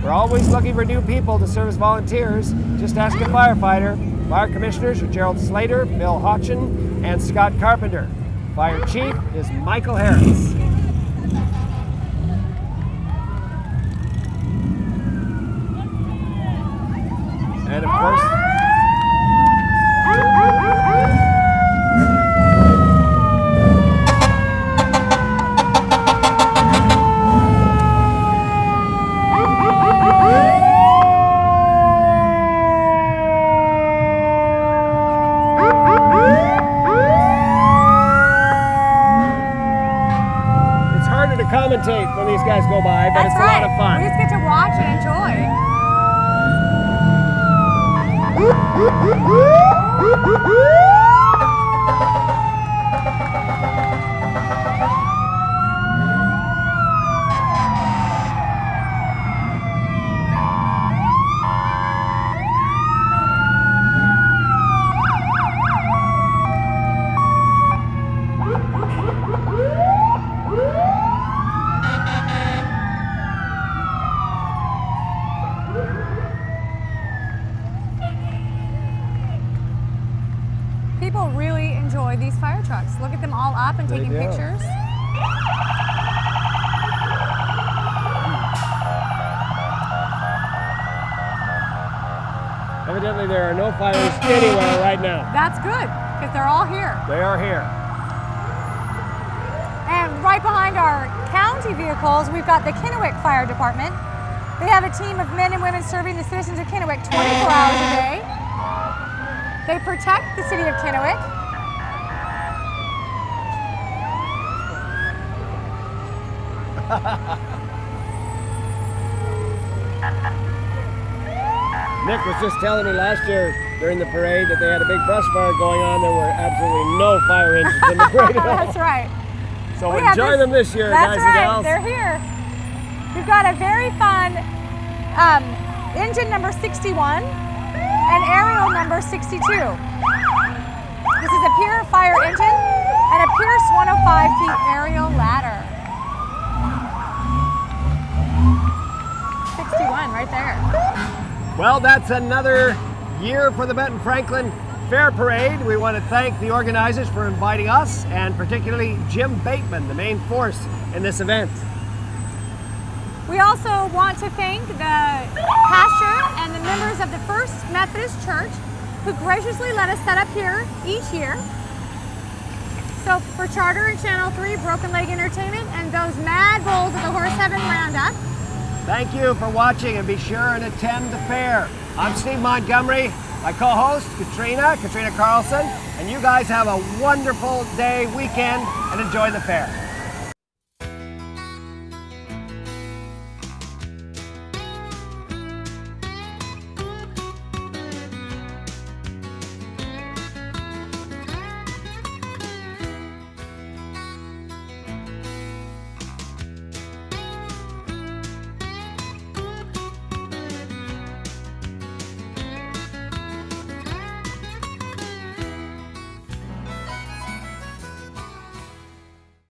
We're always looking for new people to serve as volunteers. Just ask a firefighter. Fire commissioners are Gerald Slater, Bill Hodgson, and Scott Carpenter. Fire chief is Michael Harris. And of course, commentate when these guys go by, but That's it's right. a lot of fun. We just get to watch and enjoy. People really enjoy these fire trucks. Look at them all up and They taking do. pictures. Evidently there are no fires anywhere right now. That's good, because they're all here. They are here. And right behind our county vehicles, we've got the Kennewick Fire Department. They have a team of men and women serving the citizens of Kennewick 24 hours a day. They protect the city of Kennewick. Nick was just telling me last year during the parade that they had a big brush fire going on. There were absolutely no fire engines in the parade at all. That's right. So We have enjoy them this year, That's guys right. and gals. They're here. We've got a very fun engine number 61 and aerial number 62. This is a Pierce fire engine and a Pierce 105 feet aerial ladder. 61 right there. Well, that's another year for the Benton Franklin Fair Parade. We want to thank the organizers for inviting us, and particularly Jim Bateman, the main force in this event. We also want to thank the pastor and the members of the First Methodist Church who graciously let us set up here each year. So for Charter and Channel 3, Broken Leg Entertainment, and those mad bulls at the Horse Heaven Roundup. Thank you for watching, and be sure and attend the fair. I'm Steve Montgomery, my co-host Katrina Carlson, and you guys have a wonderful day, weekend, and enjoy the fair.